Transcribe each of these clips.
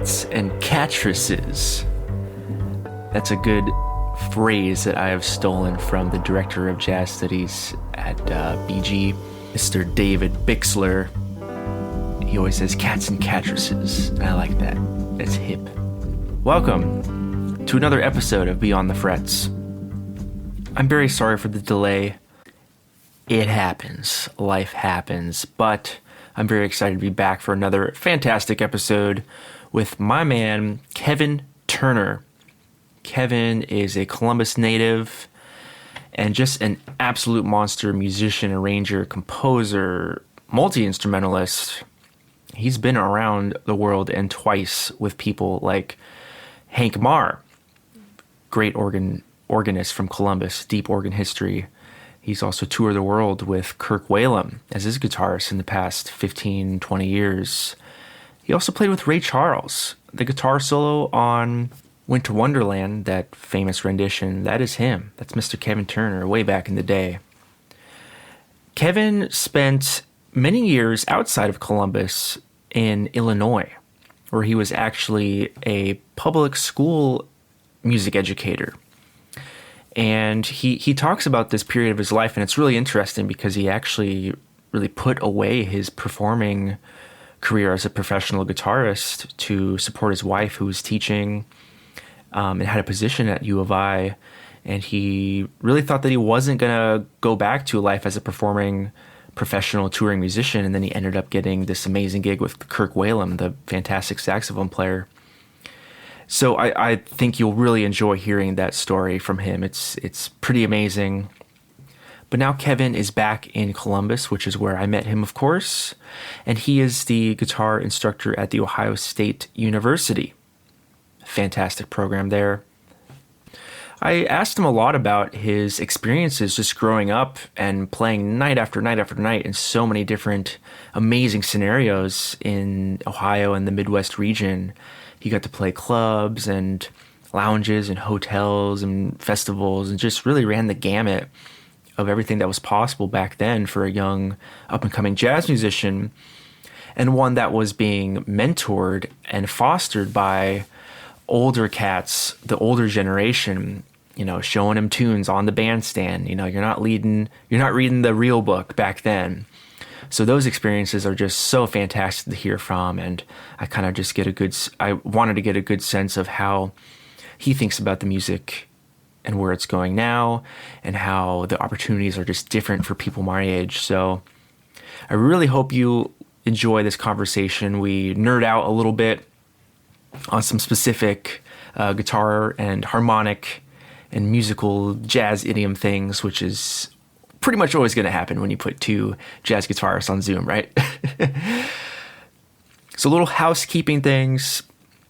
Cats and Cattresses. That's a good phrase that I have stolen from the director of jazz studies at BG, Mr. David Bixler. He always says cats and cattresses, and I like that. It's hip. Welcome to another episode of Beyond the Frets. I'm very sorry for the delay. It happens. Life happens. But I'm very excited to be back for another fantastic episode with my man, Kevin Turner. Kevin is a Columbus native and just an absolute monster musician, arranger, composer, multi-instrumentalist. He's been around the world and twice with people like Hank Marr, great organist from Columbus, deep organ history. He's also toured the world with Kirk Whalum as his guitarist in the past 15, 20 years. He also played with Ray Charles. The guitar solo on Winter Wonderland, that famous rendition, that is him. That's Mr. Kevin Turner way back in the day. Kevin spent many years outside of Columbus in Illinois, where he was actually a public school music educator. And he talks about this period of his life, and it's really interesting because he actually really put away his performing career as a professional guitarist to support his wife, who was teaching and had a position at U of I. And he really thought that he wasn't going to go back to life as a performing professional touring musician. And then he ended up getting this amazing gig with Kirk Whalum, the fantastic saxophone player. So I think you'll really enjoy hearing that story from him. It's pretty amazing. But now Kevin is back in Columbus, which is where I met him, of course. And he is the guitar instructor at The Ohio State University. Fantastic program there. I asked him a lot about his experiences just growing up and playing night after night after night in so many different amazing scenarios in Ohio and the Midwest region. He got to play clubs and lounges and hotels and festivals and just really ran the gamut of everything that was possible back then for a young up-and-coming jazz musician, and one that was being mentored and fostered by older cats, the older generation, you know, showing him tunes on the bandstand. You know, you're not reading the real book back then. So those experiences are just so fantastic to hear from, and I kind of just I wanted to get a good sense of how he thinks about the music and where it's going now, and how the opportunities are just different for people my age. So I really hope you enjoy this conversation. We nerd out a little bit on some specific guitar and harmonic and musical jazz idiom things, which is pretty much always going to happen when you put two jazz guitarists on Zoom, right? So little housekeeping things.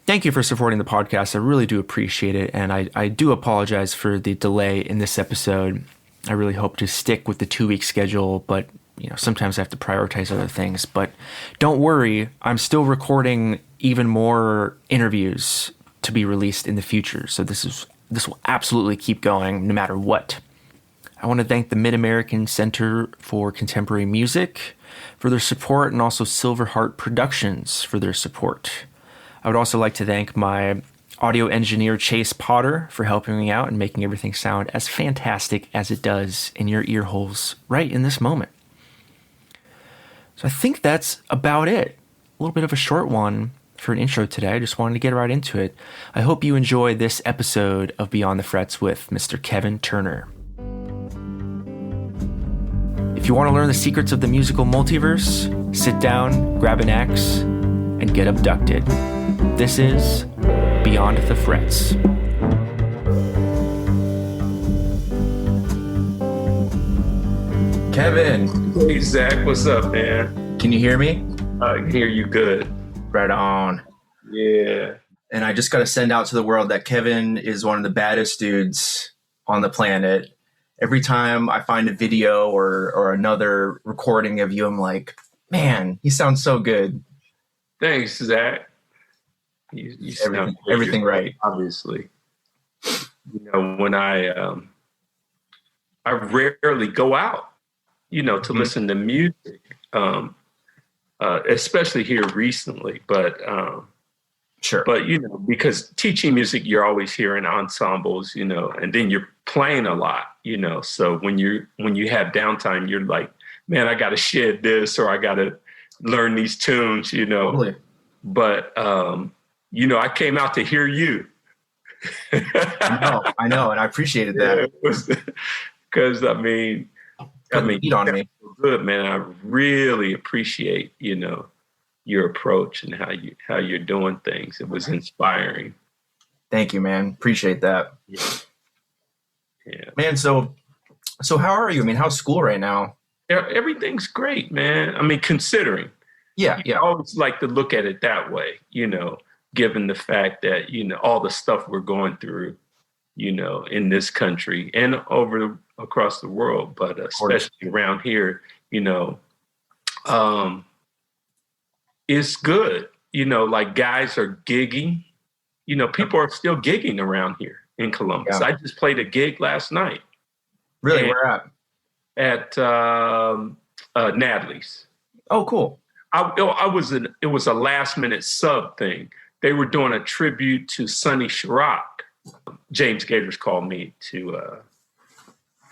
Thank you for supporting the podcast. I really do appreciate it. And I do apologize for the delay in this episode. I really hope to stick with the 2-week schedule, but you know, sometimes I have to prioritize other things. But don't worry, I'm still recording even more interviews to be released in the future. So this will absolutely keep going no matter what. I want to thank the Mid-American Center for Contemporary Music for their support, and also Silverheart Productions for their support. I would also like to thank my audio engineer, Chase Potter, for helping me out and making everything sound as fantastic as it does in your ear holes right in this moment. So I think that's about it. A little bit of a short one for an intro today. I just wanted to get right into it. I hope you enjoy this episode of Beyond the Frets with Mr. Kevin Turner. If you want to learn the secrets of the musical multiverse, sit down, grab an axe, and get abducted. This is Beyond the Frets. Kevin. Hey, Zach, what's up, man? Can you hear me? I can hear you good. Right on. Yeah. And I just got to send out to the world that Kevin is one of the baddest dudes on the planet. Every time I find a video or another recording of you, I'm like, man, you sound so good. Thanks, Zach. You sound everything right. Obviously. You know, when I rarely go out, you know, to listen to music, especially here recently. But Sure. But, because teaching music, you're always hearing ensembles, and then you're playing a lot, So when you have downtime, you're like, man, I got to shed this, or I got to learn these tunes, Totally. But, I came out to hear you. I know. And I appreciated that. Because I mean, Heat on me. Good, man. I really appreciate, your approach and how you're doing things. It was inspiring. Thank you, man. Appreciate that. Yeah. Man, so how are you? I mean, how's school right now? Everything's great, man. I mean, considering. Yeah. I always like to look at it that way, given the fact that, all the stuff we're going through, in this country and across the world, but especially around here, it's good. Like guys are gigging. People are still gigging around here in Columbus. Yeah. I just played a gig last night. Really? Where at? At Natalie's. Oh, cool. It was a last minute sub thing. They were doing a tribute to Sonny Sharrock. James Gators called me to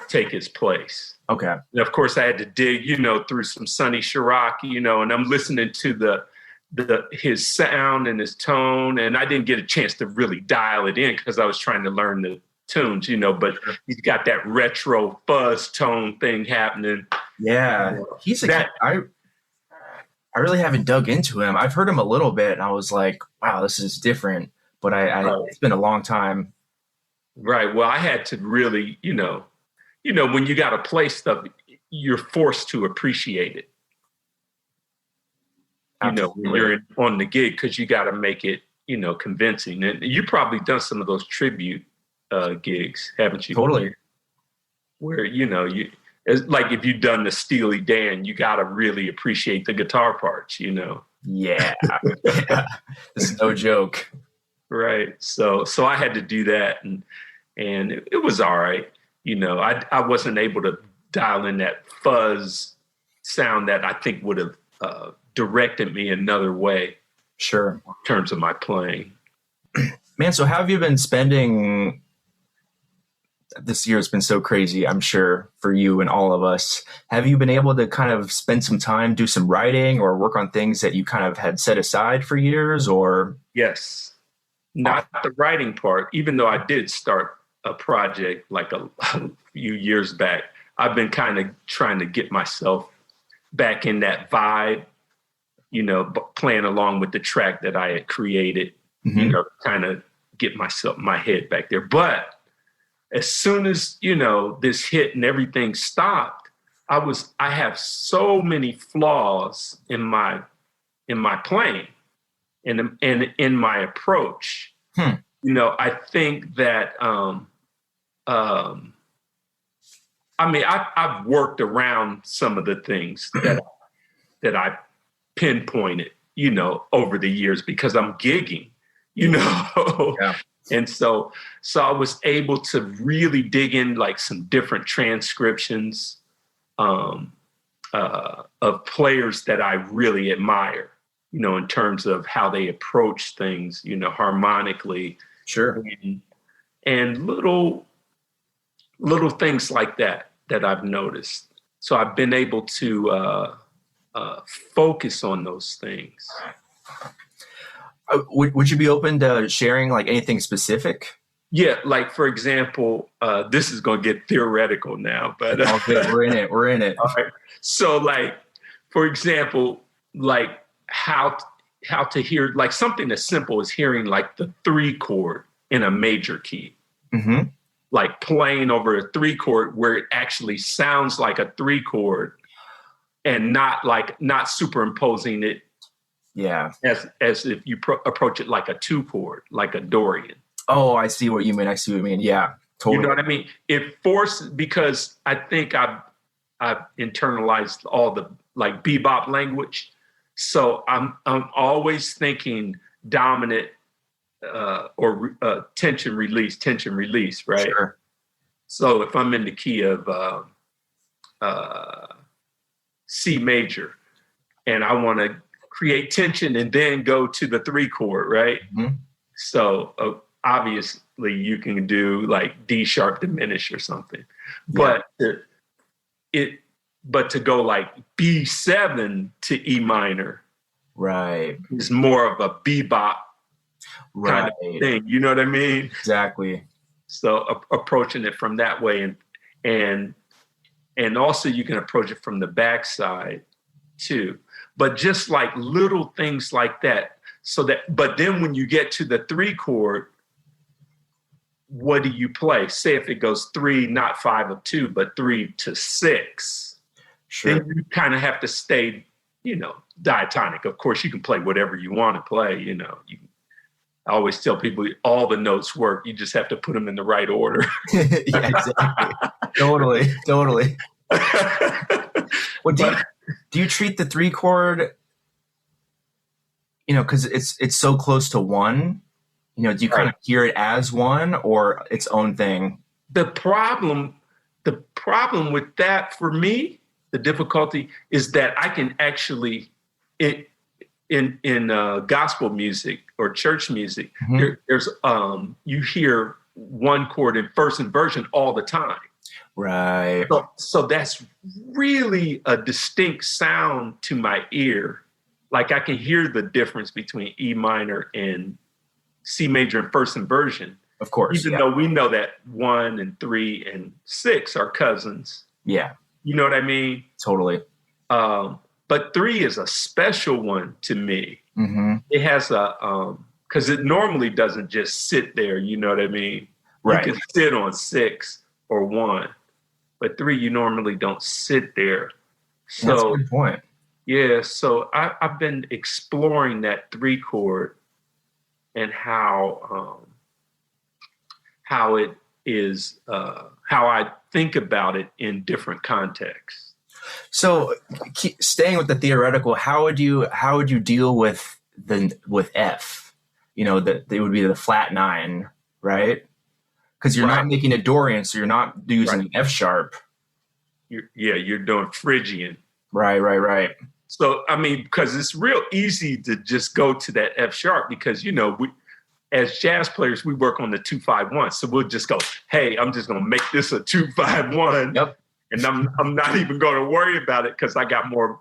take his place. Okay. And of course I had to dig, through some Sonny Sharrock, and I'm listening to his sound and his tone, and I didn't get a chance to really dial it in because I was trying to learn the tunes, but he's got that retro fuzz tone thing happening. Yeah. He's I really haven't dug into him. I've heard him a little bit and I was like, wow, this is different, but it's been a long time. Right. Well, I had to really, when you got to play stuff, you're forced to appreciate it. Absolutely. When you're on the gig, because you got to make it, convincing. And you probably done some of those tribute gigs, haven't you? Totally. Where, it's like if you've done the Steely Dan, you got to really appreciate the guitar parts, Yeah. Yeah. It's no joke. Right. So I had to do that, and it was all right. I wasn't able to dial in that fuzz sound that I think would have directed me another way. Sure. In terms of my playing. Man, so how have you been spending? This year has been so crazy, I'm sure, for you and all of us. Have you been able to kind of spend some time, do some writing or work on things that you kind of had set aside for years, or? Yes. Not the writing part, even though I did start a project like a few years back. I've been kind of trying to get myself back in that vibe, playing along with the track that I had created, kind of get my head back there. But as soon as, this hit and everything stopped, I have so many flaws in my playing and in my approach. I think that, I've worked around some of the things that I pinpointed, over the years because I'm gigging, Yeah. And so I was able to really dig in like some different transcriptions of players that I really admire, in terms of how they approach things, harmonically. Sure. And little things like that I've noticed. So I've been able to focus on those things. Would you be open to sharing like anything specific? Yeah, like for example, this is going to get theoretical now, but all good. We're in it. All right. So, like for example, like how to hear like something as simple as hearing like the 3 chord in a major key, like playing over a 3 chord where it actually sounds like a 3 chord, and not superimposing it. Yeah. As if you approach it like a 2 chord, like a Dorian. Oh, I see what you mean. Yeah, totally. You know what I mean? It forced, because I think I've internalized all the like bebop language. So I'm always thinking dominant or tension release, right? Sure. So if I'm in the key of C major and I want to create tension and then go to the 3 chord, right? Mhm. So obviously you can do like D sharp diminished or something, Yeah. but to go like B7 to E minor Right. is more of a bebop kind Right. of thing. You know what I mean? Exactly. So approaching it from that way, and also you can approach it from the backside too. But just like little things like that. But then when you get to the 3 chord, what do you play? Say if it goes 3, not 5 of 2, but 3 to 6. Sure. Then you kind of have to stay, diatonic. Of course, you can play whatever you want to play. I always tell people all the notes work. You just have to put them in the right order. Yeah, exactly. Totally. Well, do you treat the 3 chord, because it's so close to 1? Do you kind of hear it as 1 or its own thing? The problem with that for me, the difficulty is that I can actually in gospel music or church music, Mhm. there's you hear 1 chord in first inversion all the time. Right. So that's really a distinct sound to my ear. Like I can hear the difference between E minor and C major in first inversion. Of course. Even though we know that 1 and 3 and 6 are cousins. Yeah. You know what I mean? Totally. But 3 is a special one to me. Mm-hmm. It has because it normally doesn't just sit there. You know what I mean? Right. You can sit on 6 or 1, but 3 you normally don't sit there. So that's a good point. Yeah, so I've been exploring that 3 chord and how it is, how I think about it in different contexts. So, staying with the theoretical, how would you deal with F? That they would be the flat 9, right? Because you're not making a Dorian, so you're not using F sharp. You're doing Phrygian. Right. So, I mean, because it's real easy to just go to that F sharp because, we, as jazz players, we work on the 2-5-1. So we'll just go, hey, I'm just going to make this a 2-5-1. Yep. And I'm not even going to worry about it because I got more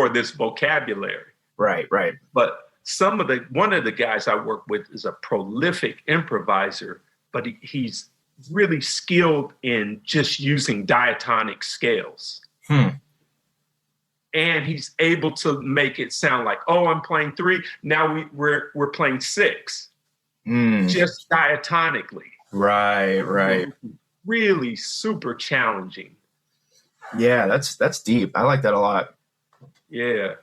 of this vocabulary. Right. But one of the guys I work with is a prolific improviser, but he's really skilled in just using diatonic scales. And he's able to make it sound like, oh, I'm playing 3. Now we're playing 6, just diatonically. Right. Really super challenging. Yeah, that's deep. I like that a lot. Yeah,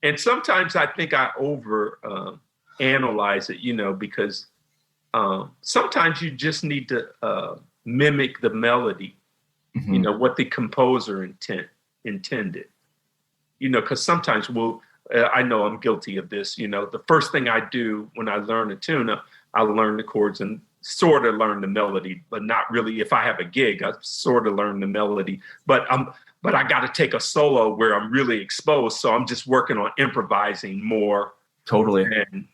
and sometimes I think I over analyze it, because sometimes you just need to mimic the melody, what the composer intended. Because sometimes I know I'm guilty of this. The first thing I do when I learn a tune, I learn the chords and sort of learn the melody, but not really. If I have a gig, I sort of learn the melody. But I got to take a solo where I'm really exposed. So I'm just working on improvising more. Totally. And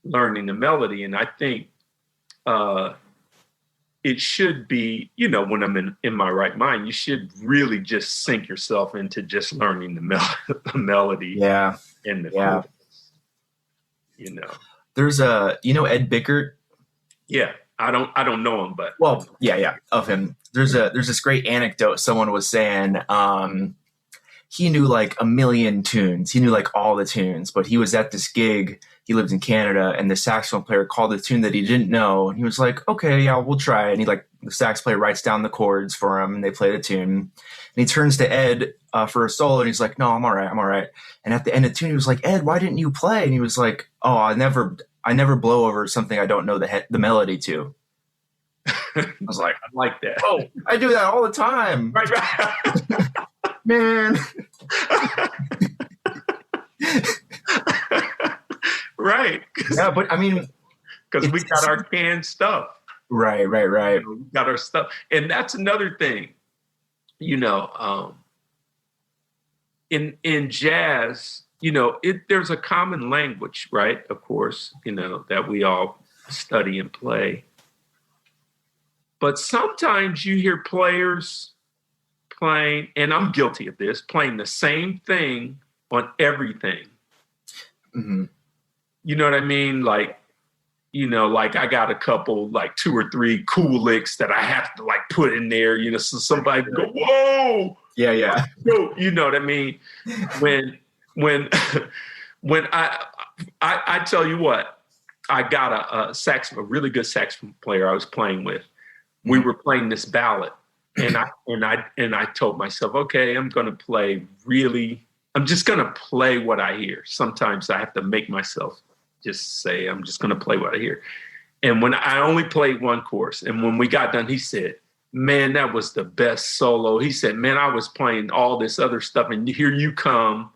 learning the melody. And I think it should be, when I'm in my right mind, you should really just sink yourself into just learning the melody. Yeah. And the chords, There's Ed Bickert. Yeah. I don't know him, but yeah, of him. There's this great anecdote. Someone was saying he knew like a million tunes. He knew like all the tunes, but he was at this gig. He lived in Canada, and the saxophone player called a tune that he didn't know, and he was like, "Okay, yeah, we'll try." And the sax player writes down the chords for him, and they play the tune. And he turns to Ed for a solo, and he's like, "No, I'm all right." And at the end of the tune, he was like, "Ed, why didn't you play?" And he was like, "Oh, I never blow over something I don't know the melody to." I was like, I like that. Oh, I do that all the time. Right. Man. Right. Yeah, but I mean, because we got our canned stuff. Right. We got our stuff. And that's another thing, in jazz, there's a common language, right? Of course, that we all study and play. But sometimes you hear players playing, and I'm guilty of this, playing the same thing on everything. Mm-hmm. You know what I mean? Like I got a couple, like 2 or 3 cool licks that I have to like put in there, so somebody go, whoa. Yeah. You know what I mean? When when I tell you what, I got a really good saxophone player I was playing with. We were playing this ballad, and I told myself, okay, I'm just gonna play what I hear. Sometimes I have to make myself just say, I'm just gonna play what I hear. And when I only played one course, and when we got done, he said, man, that was the best solo. He said, man, I was playing all this other stuff, and here you come,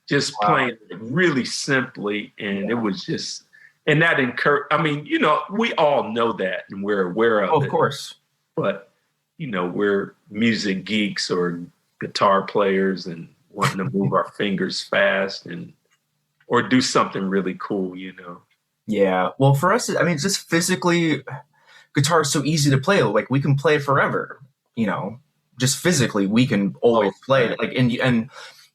just playing really simply, and it was just, and that encouraged. I mean, we all know that, and we're aware of it. Of course. But, we're music geeks or guitar players and wanting to move our fingers fast or do something really cool, Yeah. Well, for us, I mean, just physically, guitar is so easy to play. Like, we can play forever, just physically, we can always play. Like, and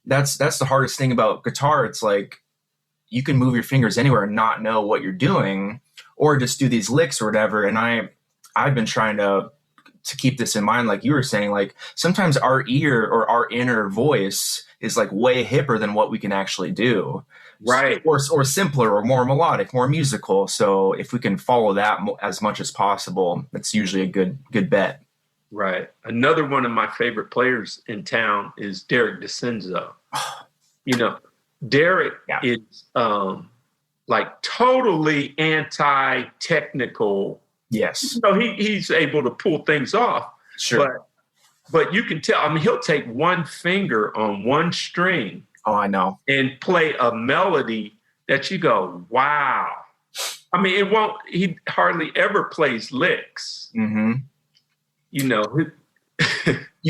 that's the hardest thing about guitar. It's like, you can move your fingers anywhere and not know what you're doing, or just do these licks or whatever. And I've been trying to keep this in mind, like you were saying, like sometimes our ear or our inner voice is like way hipper than what we can actually do. Right. Or simpler or more melodic, more musical. So if we can follow that as much as possible, that's usually a good bet. Right. Another one of my favorite players in town is Derek DeCenzo. Derek is like totally anti-technical. Yes. He's able to pull things off. Sure. But you can tell, I mean, he'll take one finger on one string. Oh, I know. And play a melody that you go, wow. I mean, he hardly ever plays licks. Mm-hmm. You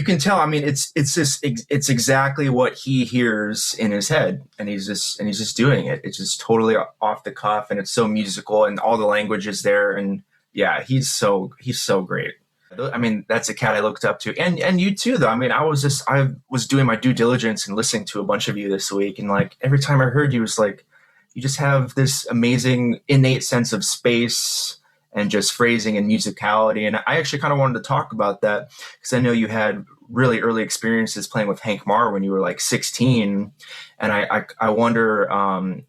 can tell. I mean, it's exactly what he hears in his head, and he's just doing it. It's just totally off the cuff, and it's so musical, and all the language is there, and yeah, he's so great. I mean, that's a cat I looked up to, and you too, though. I mean, I was doing my due diligence and listening to a bunch of you this week, and like every time I heard you, was like, you just have this amazing innate sense of space and just phrasing and musicality. And I actually kind of wanted to talk about that because I know you had really early experiences playing with Hank Marr when you were like 16. And I wonder, about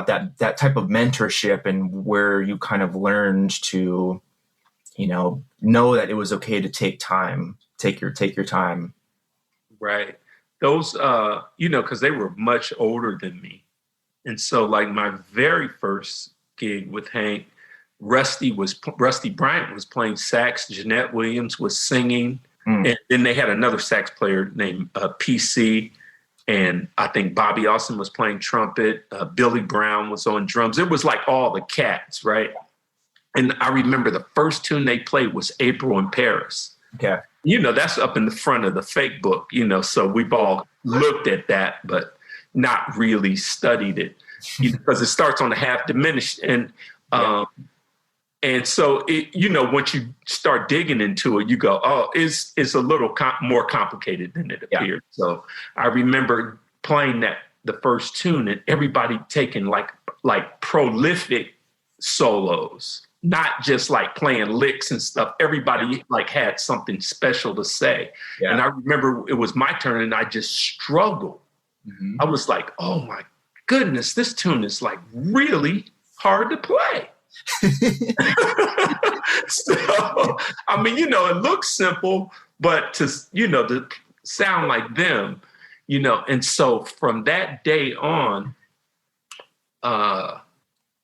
that type of mentorship and where you kind of learned to, know that it was okay to take your time. Right. Those, because they were much older than me. And so like my very first gig with Hank, Rusty Bryant was playing sax. Jeanette Williams was singing. And then they had another sax player named PC. And I think Bobby Austin was playing trumpet. Billy Brown was on drums. It was like all the cats, right? And I remember the first tune they played was April in Paris. Okay. That's up in the front of the fake book, so we've all looked at that, but not really studied it because it starts on the half diminished. And so, once you start digging into it, you go, oh, it's a little more complicated than it appeared. Yeah. So I remember playing the first tune and everybody taking like prolific solos, not just like playing licks and stuff. Everybody like had something special to say. Yeah. And I remember it was my turn and I just struggled. Mm-hmm. I was like, oh my goodness, this tune is like really hard to play. So, I mean, it looks simple, but to sound like them, and so from that day on,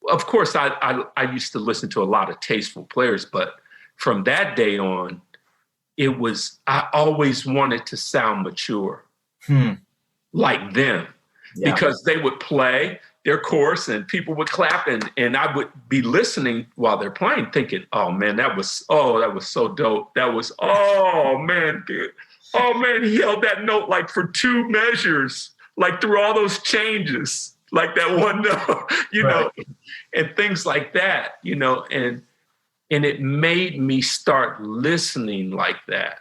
of course, I used to listen to a lot of tasteful players, but from that day on, I always wanted to sound mature like them because they would play their course and people would clap and I would be listening while they're playing thinking, oh man, that was so dope. That was, oh man, dude. Oh man, he held that note like for 2 measures. like through all those changes, like that one note, Right. and things like that, and it made me start listening like that,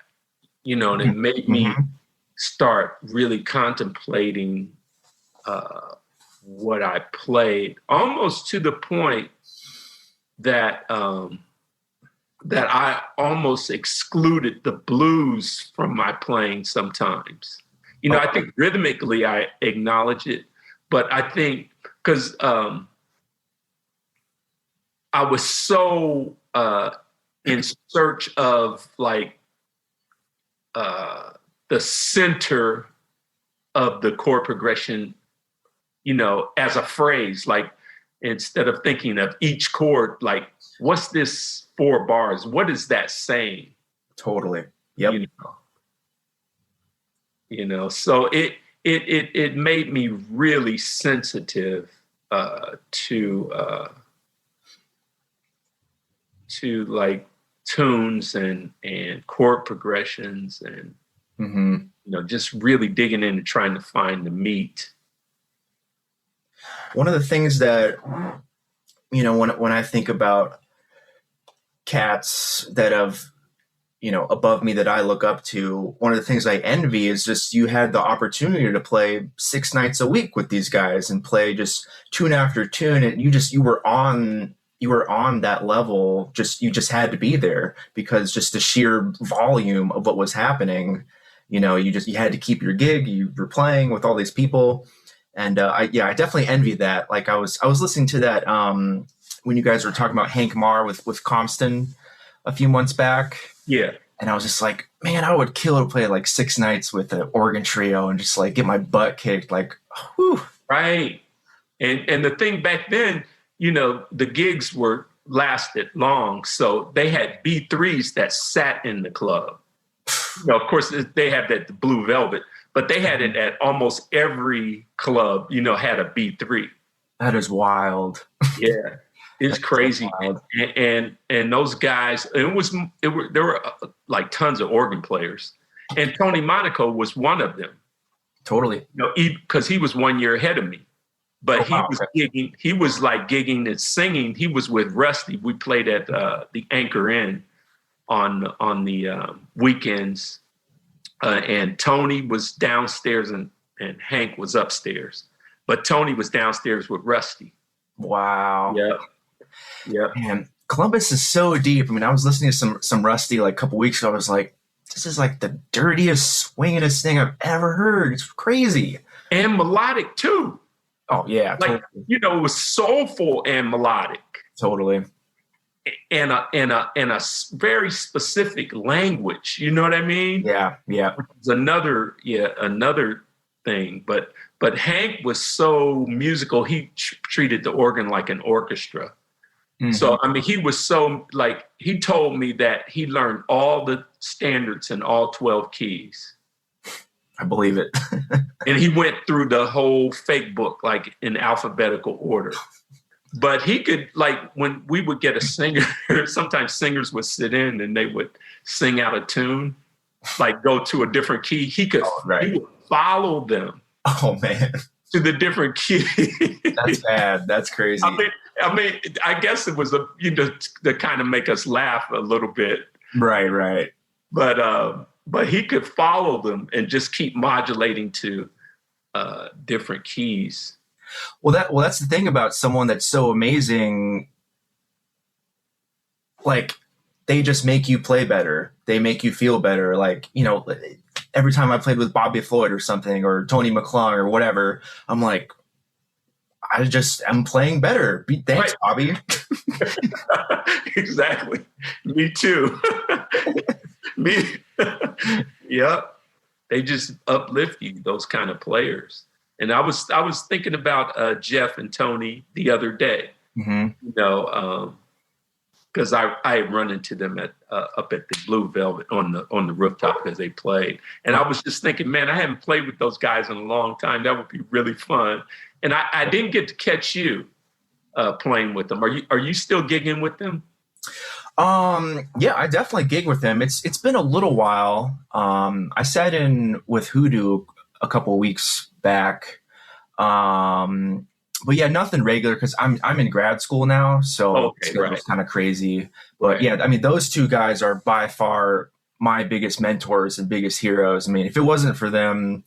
and it made me Mhm. start really contemplating what I played, almost to the point that that I almost excluded the blues from my playing sometimes. I think rhythmically I acknowledge it, but I think because I was so in search of like the center of the chord progression, as a phrase, like instead of thinking of each chord, like what's this 4 bars? What is that saying? Totally. Yep. So it made me really sensitive to like tunes and chord progressions and just really digging in and trying to find the meat. One of the things that when I think about cats that have above me that I look up to, one of the things I envy is just you had the opportunity to play 6 nights a week with these guys and play just tune after tune, and you were on that level. You just had to be there because just the sheer volume of what was happening. You had to keep your gig. You were playing with all these people, and I definitely envy that. Like I was listening to that when you guys were talking about Hank Marr with Compton a few months back. Yeah. And I was just like, man, I would kill to play like 6 nights with an organ trio and just like get my butt kicked. Like, whew. Right. And the thing back then, the gigs lasted long. So they had B3s that sat in the club. Of course, they had the Blue Velvet, but they had it at almost every club, had a B3. That is wild. Yeah. It's crazy, and those guys. There were like tons of organ players, and Tony Monaco was one of them. Totally, because he was 1 year ahead of me, but gigging. He was like gigging and singing. He was with Rusty. We played at the Anchor Inn on the weekends, and Tony was downstairs and Hank was upstairs, but Tony was downstairs with Rusty. Wow. Yeah. Yeah, man, Columbus is so deep. I mean, I was listening to some Rusty like a couple weeks ago. I was like, this is like the dirtiest, swingingest thing I've ever heard. It's crazy and melodic too. Oh yeah, like totally. It was soulful and melodic. Totally, and a very specific language. You know what I mean? Yeah. It's another thing, but Hank was so musical. He treated the organ like an orchestra. Mm-hmm. So, I mean, he was so he told me that he learned all the standards in all 12 keys. I believe it. And he went through the whole fake book, like in alphabetical order. But he could, when we would get a singer, sometimes singers would sit in and they would sing out a tune, go to a different key. He would follow them. Oh, man. To the different key. That's bad. That's crazy. I mean, I guess it was to kind of make us laugh a little bit. Right. But he could follow them and just keep modulating to different keys. Well, that's the thing about someone that's so amazing. Like, they just make you play better. They make you feel better. Like, every time I played with Bobby Floyd or something, or Tony McClung or whatever, I'm like, I'm playing better. Thanks, Bobby. Exactly. Me too. Yep. They just uplift you, those kind of players. And I was thinking about Jeff and Tony the other day, because I had run into them up at the Blue Velvet on the rooftop as they played. And I was just thinking, man, I haven't played with those guys in a long time. That would be really fun. And I didn't get to catch you playing with them. Are you still gigging with them? Yeah, I definitely gig with them. It's been a little while. I sat in with Hoodoo a couple of weeks back. But yeah, nothing regular because I'm in grad school now, so Okay, schedule's right, kind of crazy. But right. yeah, I mean, those two guys are by far my biggest mentors and biggest heroes. I mean, if it wasn't for them,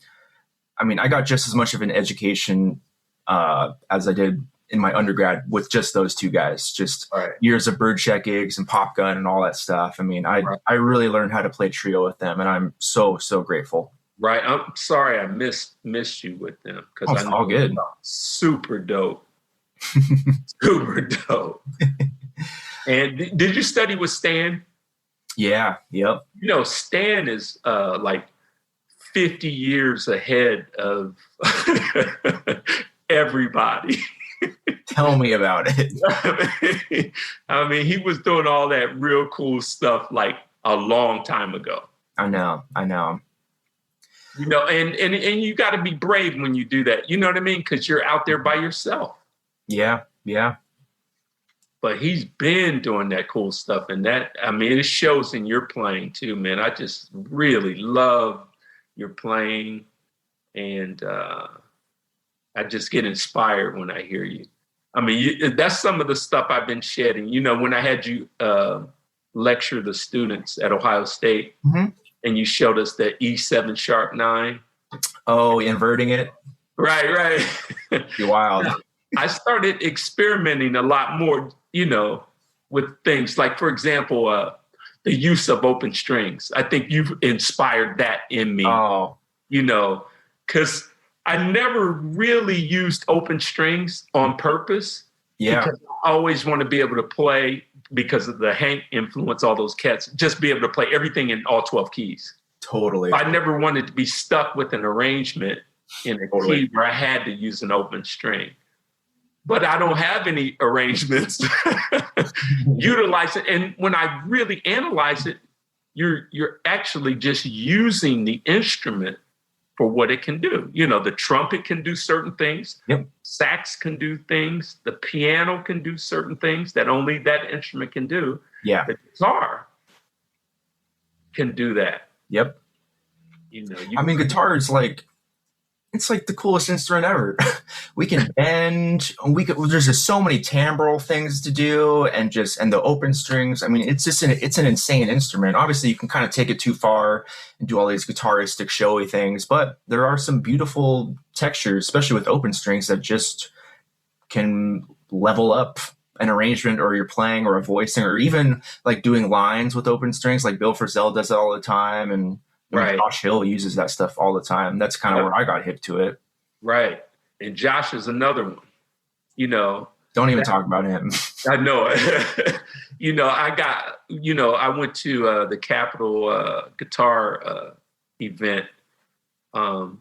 I mean, I got just as much of an education as I did in my undergrad with just those two guys. Just Right, years of birdshot gigs and pop gun and all that stuff. I mean, right, I really learned how to play trio with them, and I'm so grateful. right. I'm sorry I missed you with them Oh, because I it's know all it was good. super dope, super dope. And did you study with Stan? Yeah. Yep. You know, Stan is like 50 years ahead of everybody. Tell me about it. I mean, he was doing all that real cool stuff like a long time ago. I know. I know. You know, and you got to be brave when you do that. You know what I mean? Because you're out there by yourself. Yeah. Yeah. But he's been doing that cool stuff, and that, I mean, it shows in your playing too, man. I just really love your playing, and I just get inspired when I hear you. I mean, that's some of the stuff I've been shedding. You know, when I had you lecture the students at Ohio State, Mm-hmm. and you showed us the E7 sharp 9. Oh, inverting it. Right. You're wild. I started experimenting a lot more, you know, with things like, for example, the use of open strings. I think you've inspired that in me, Oh, you know, because I never really used open strings on purpose. yeah, Because I always want to be able to play, because of the Hank influence, all those cats, just be able to play everything in all 12 keys. totally. I never wanted to be stuck with an arrangement in a Totally. key where I had to use an open string. But I don't have any arrangements. Utilize it. And when I really analyze it, you're actually just using the instrument for what it can do. You know, the trumpet can do certain things. Yep. Sax can do things. The piano can do certain things that only that instrument can do. Yeah. The guitar can do that. Yep. You know, I mean, guitar is like, it's like the coolest instrument ever. We can bend. There's just so many timbral things to do, and the open strings. I mean, it's an insane instrument. Obviously, you can kind of take it too far and do all these guitaristic, showy things, but there are some beautiful textures, especially with open strings, that just can level up an arrangement, or you're playing, or a voicing, or even like doing lines with open strings. Like Bill Frisell does it all the time, and Right. Josh Hill uses that stuff all the time. That's kind of where I got hip to it. Right. And Josh is another one. You know, Don't even talk about him. I know it. You know, I went to the Capitol guitar event. And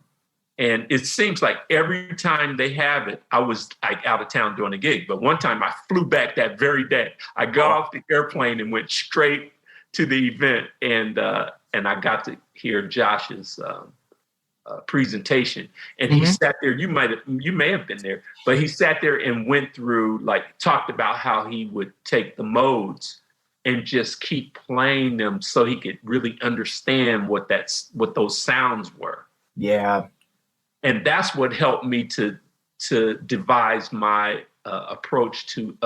it seems like every time they have it, I was like out of town doing a gig. But one time I flew back that very day. I got off the airplane and went straight to the event, and I got to hear Josh's presentation. And he sat there. You may have been there, but he sat there and went through, like, talked about how he would take the modes and just keep playing them so he could really understand what those sounds were. Yeah. And that's what helped me to devise my approach to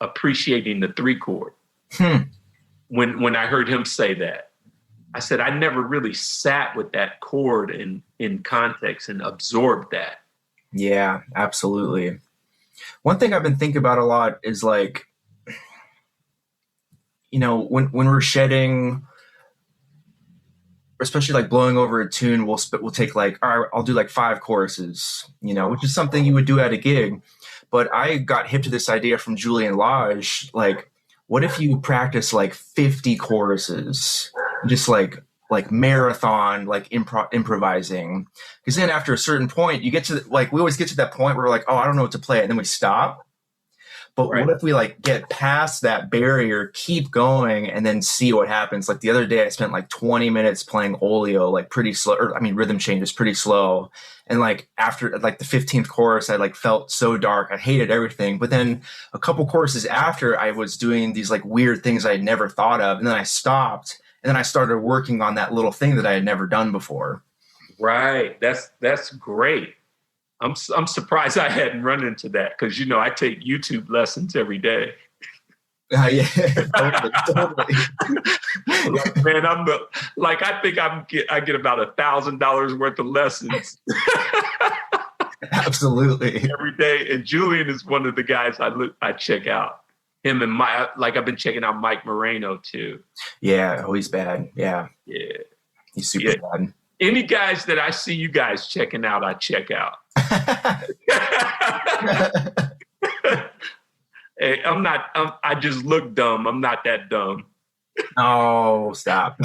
appreciating the 3-chord. When I heard him say that, I said, I never really sat with that chord in context and absorbed that. Yeah, absolutely. One thing I've been thinking about a lot is, like, you know, when we're shedding, especially like blowing over a tune, we'll take like, all right, I'll do like 5 choruses, you know, which is something you would do at a gig. But I got hip to this idea from Julian Lage, like, what if you practice like 50 choruses, just like marathon, like improvising? Because then after a certain point, you get to like, we always get to that point where we're like, oh, I don't know what to play, and then we stop. But Right. what if we like get past that barrier, keep going, and then see what happens? Like the other day, I spent like 20 minutes playing Olio, like pretty slow, rhythm changes pretty slow. And like after like the 15th chorus, I like felt so dark. I hated everything. But then a couple choruses after, I was doing these like weird things I had never thought of. And then I stopped, and then I started working on that little thing that I had never done before. Right. That's great. I'm surprised I hadn't run into that because I take YouTube lessons every day. Yeah, totally. Man, I think I get about $1,000 worth of lessons. Absolutely. Every day. And Julian is one of the guys I check out. Him and I've been checking out Mike Moreno too. Yeah, oh, he's bad. Yeah. Yeah. He's super bad. Any guys that I see you guys checking out, I check out. Hey, I just look dumb. I'm not that dumb. Oh, stop.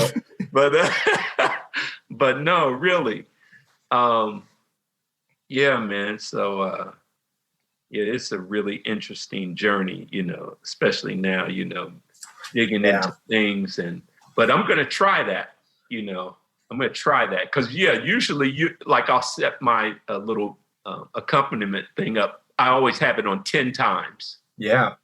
But no, really. Yeah, man. So, it's a really interesting journey, especially now, digging into things. But I'm going to try that, I'm going to try that. Because, usually I'll set my little accompaniment thing up. I always have it on 10 times. Yeah.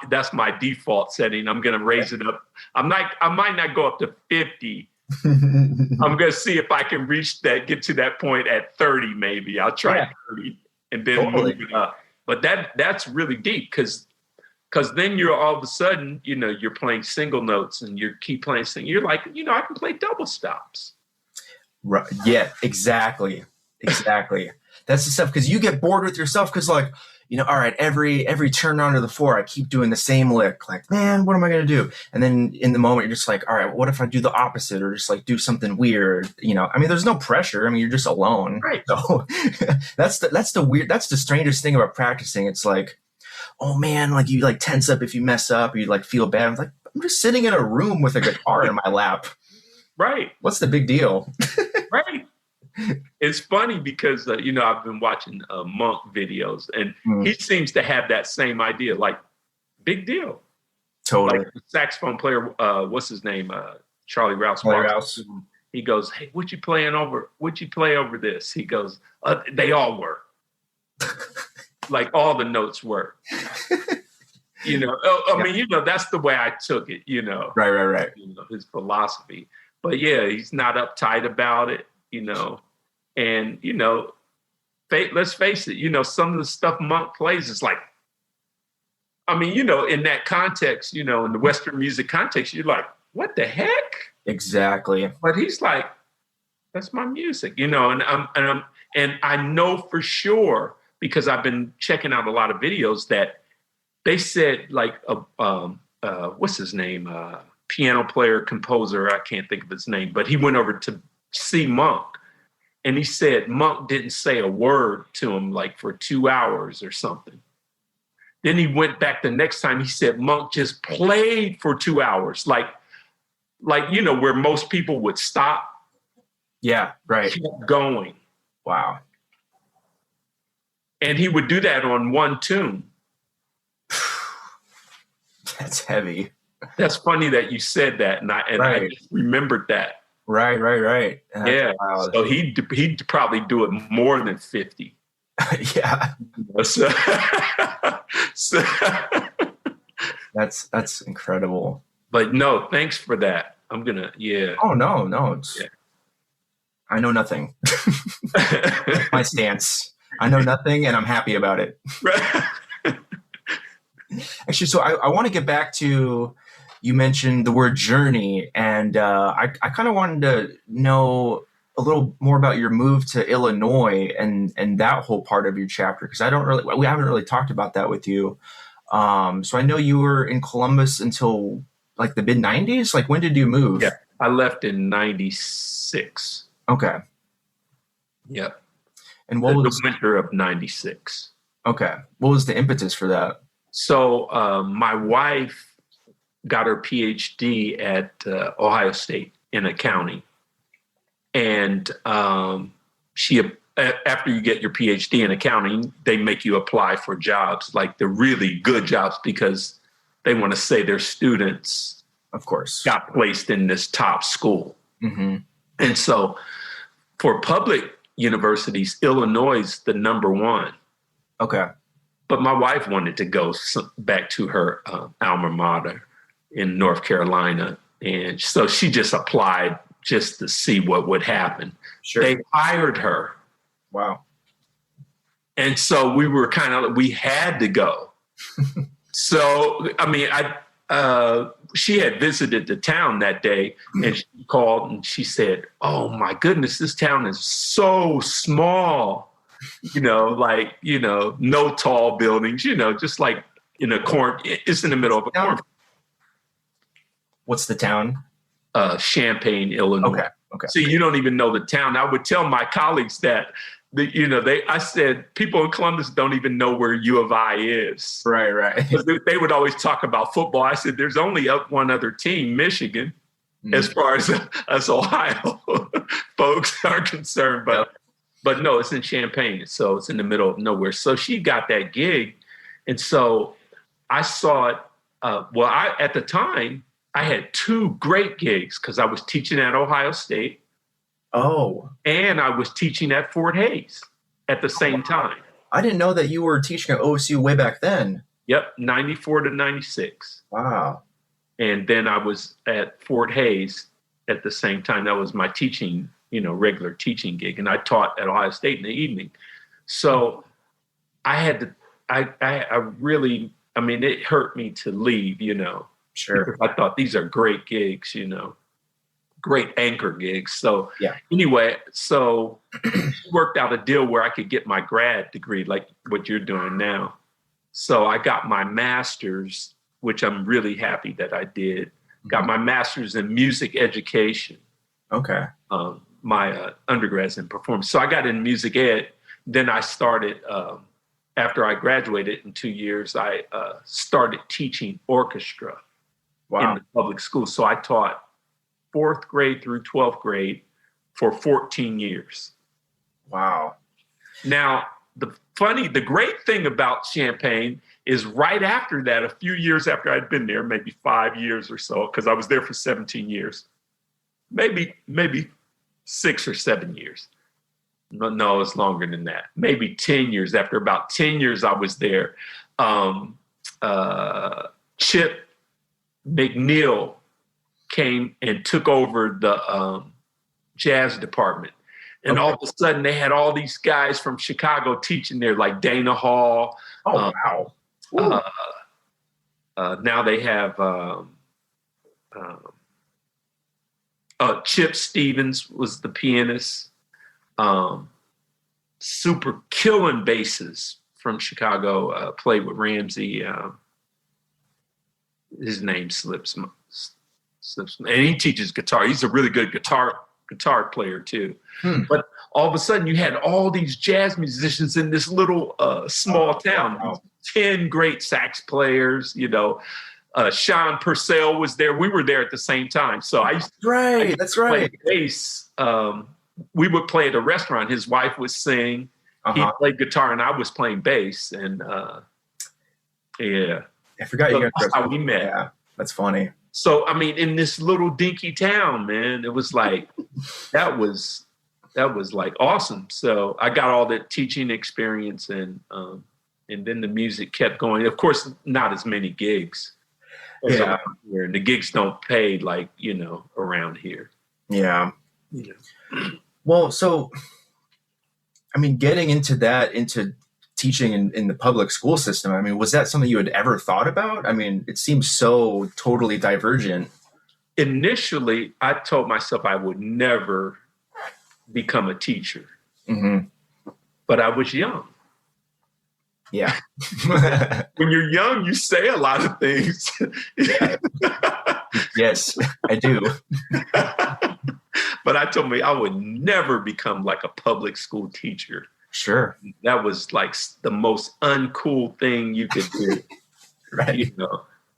That's my default setting. I'm going to raise it up. I might not go up to 50. I'm going to see if I can get to that point at 30, maybe. I'll try 30 and then move it up. But that's really deep because then you're all of a sudden, you're playing single notes and you keep playing single. You're like, I can play double stops. Right. Yeah, exactly. That's the stuff because you get bored with yourself because all right, every turn onto the floor, I keep doing the same lick. Like, man, what am I going to do? And then in the moment, you're just like, all right, what if I do the opposite or just do something weird? There's no pressure. You're just alone. Right. So that's the strangest thing about practicing. It's like, oh man, you tense up if you mess up, you feel bad. I'm like, I'm just sitting in a room with a guitar in my lap. Right. What's the big deal? Right. It's funny because, I've been watching Monk videos and he seems to have that same idea, big deal. Totally. Like the saxophone player, what's his name? Charlie Rouse. He goes, hey, what you play over this? He goes, they all work. All the notes work. That's the way I took it, Right. His philosophy. But yeah, he's not uptight about it. And let's face it, some of the stuff Monk plays is in that context, in the Western music context, you're like, what the heck? Exactly. But he's like, that's my music, and I know for sure because I've been checking out a lot of videos that they said what's his name? Piano player, composer, I can't think of his name, but he went over to see Monk and he said Monk didn't say a word to him for 2 hours or something. Then he went back the next time. He said Monk just played for 2 hours, where most people would stop. Yeah, right. Kept going. Wow. And he would do that on one tune. That's heavy. That's funny that you said that, and I just remembered that. Right. Yeah. Wild. So he'd probably do it more than 50. Yeah. So that's incredible. But no, thanks for that. I'm gonna. Oh no. I know nothing. That's my stance. I know nothing, and I'm happy about it. Actually, so I want to get back to. You mentioned the word journey, and I kind of wanted to know a little more about your move to Illinois and that whole part of your chapter, because we haven't really talked about that with you. So I know you were in Columbus until the mid 90s. When did you move? Yeah, I left in 96. Okay. Yep. And what was the winter of 96? Okay. What was the impetus for that? So my wife got her PhD at Ohio State in accounting. And she, after you get your PhD in accounting, they make you apply for jobs, the really good jobs, because they want to say their students, of course, got placed in this top school. Mm-hmm. And so for public universities, Illinois is the number one. Okay. But my wife wanted to go back to her alma mater in North Carolina. And so she just applied just to see what would happen. Sure. They hired her. Wow. And so we had to go. So, I mean, she had visited the town that day, and she called and she said, "Oh my goodness, this town is so small, no tall buildings, just like in a corn, it's in the middle of a corn." What's the town? Champaign, Illinois. Okay. So you don't even know the town. I would tell my colleagues that, I said, people in Columbus don't even know where U of I is. Right. They would always talk about football. I said, there's only one other team, Michigan, as far as us Ohio folks are concerned. But no, it's in Champaign. So it's in the middle of nowhere. So she got that gig. And so I saw it. At the time, I had 2 great gigs because I was teaching at Ohio State. Oh. And I was teaching at Fort Hays at the same time. I didn't know that you were teaching at OSU way back then. Yep, 94 to 96. Wow. And then I was at Fort Hays at the same time. That was my teaching, regular teaching gig. And I taught at Ohio State in the evening. So I had to, it hurt me to leave, Sure. Because I thought these are great gigs, great anchor gigs. So yeah. Anyway, so worked out a deal where I could get my grad degree, like what you're doing now. So I got my master's, which I'm really happy that I did. Got my master's in music education. Okay. My undergrad's in performance. So I got in music ed. Then I started, after I graduated in 2 years, I started teaching orchestra in the public school. So I taught 4th grade through 12th grade for 14 years. Wow. Now, the great thing about Champaign is right after that, a few years after I'd been there, maybe 5 years or so, because I was there for 17 years, maybe 6 or 7 years. No, it's longer than that. Maybe 10 years. After about 10 years I was there, Chip McNeil came and took over the jazz department. And all of a sudden they had all these guys from Chicago teaching there, like Dana Hall. Wow. Now they have Chip Stevens was the pianist. Super killing basses from Chicago, played with Ramsey. His name slips, and he teaches guitar. He's a really good guitar player too. But all of a sudden, you had all these jazz musicians in this little small town. Wow. 10 great sax players. Sean Purcell was there. We were there at the same time. So That's right. Bass. We would play at a restaurant. His wife would sing. He played guitar, and I was playing bass. And I forgot you guys. That's how we met. Yeah, that's funny. So, in this little dinky town, man, it was like, that was like awesome. So I got all that teaching experience, and then the music kept going. Of course, not as many gigs as around here. And the gigs don't pay like, around here. Yeah. Well, so, getting into teaching in the public school system, was that something you had ever thought about? It seems so totally divergent. Initially, I told myself I would never become a teacher. Mm-hmm. But I was young. Yeah. When you're young, you say a lot of things. Yes, I do. But I told me I would never become like a public school teacher. Sure. That was like the most uncool thing you could do. Right.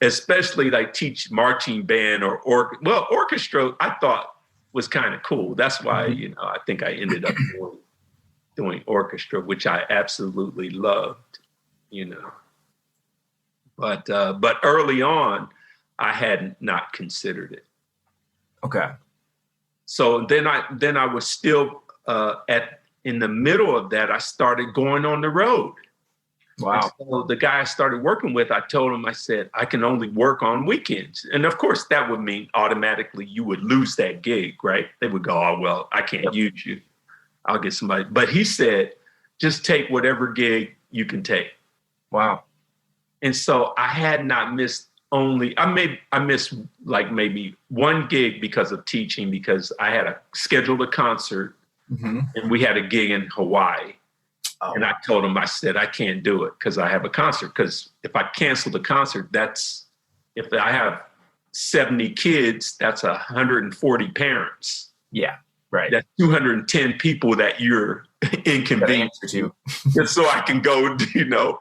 Especially like teach marching band or orchestra, I thought was kind of cool. That's why, I think I ended up doing orchestra, which I absolutely loved, But early on, I had not considered it. Okay. So then I was still in the middle of that, I started going on the road. Wow. And so the guy I started working with, I told him, I said, I can only work on weekends. And of course, that would mean automatically you would lose that gig, right? They would go, oh, well, I can't use you. I'll get somebody. But he said, just take whatever gig you can take. Wow. And so I had not missed I missed like maybe one gig because of teaching, because I had scheduled a concert and we had a gig in Hawaii. Oh. And I told him, I said, I can't do it because I have a concert. Because if I cancel the concert, if I have 70 kids, that's 140 parents. Yeah, right. That's 210 people that you're inconvenienced to. Just so I can go,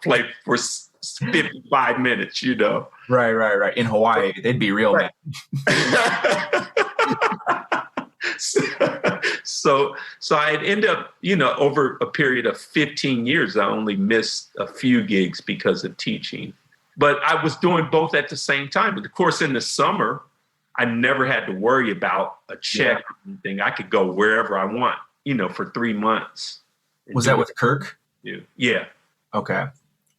play for 55 minutes, Right. In Hawaii, they'd be real mad. So I'd end up, over a period of 15 years, I only missed a few gigs because of teaching. But I was doing both at the same time. But of course, in the summer, I never had to worry about a check or anything. I could go wherever I want, for 3 months. Was that with Kirk? Yeah. Okay.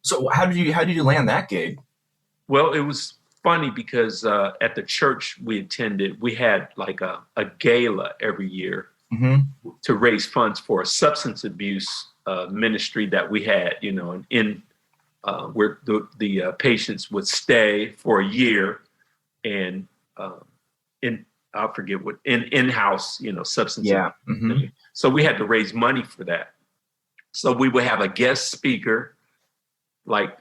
So how did you land that gig? Well, it was funny because at the church we attended, we had like a gala every year to raise funds for a substance abuse ministry that we had, where the patients would stay for a year and I forget what in-house, substance abuse. So we had to raise money for that. So we would have a guest speaker, like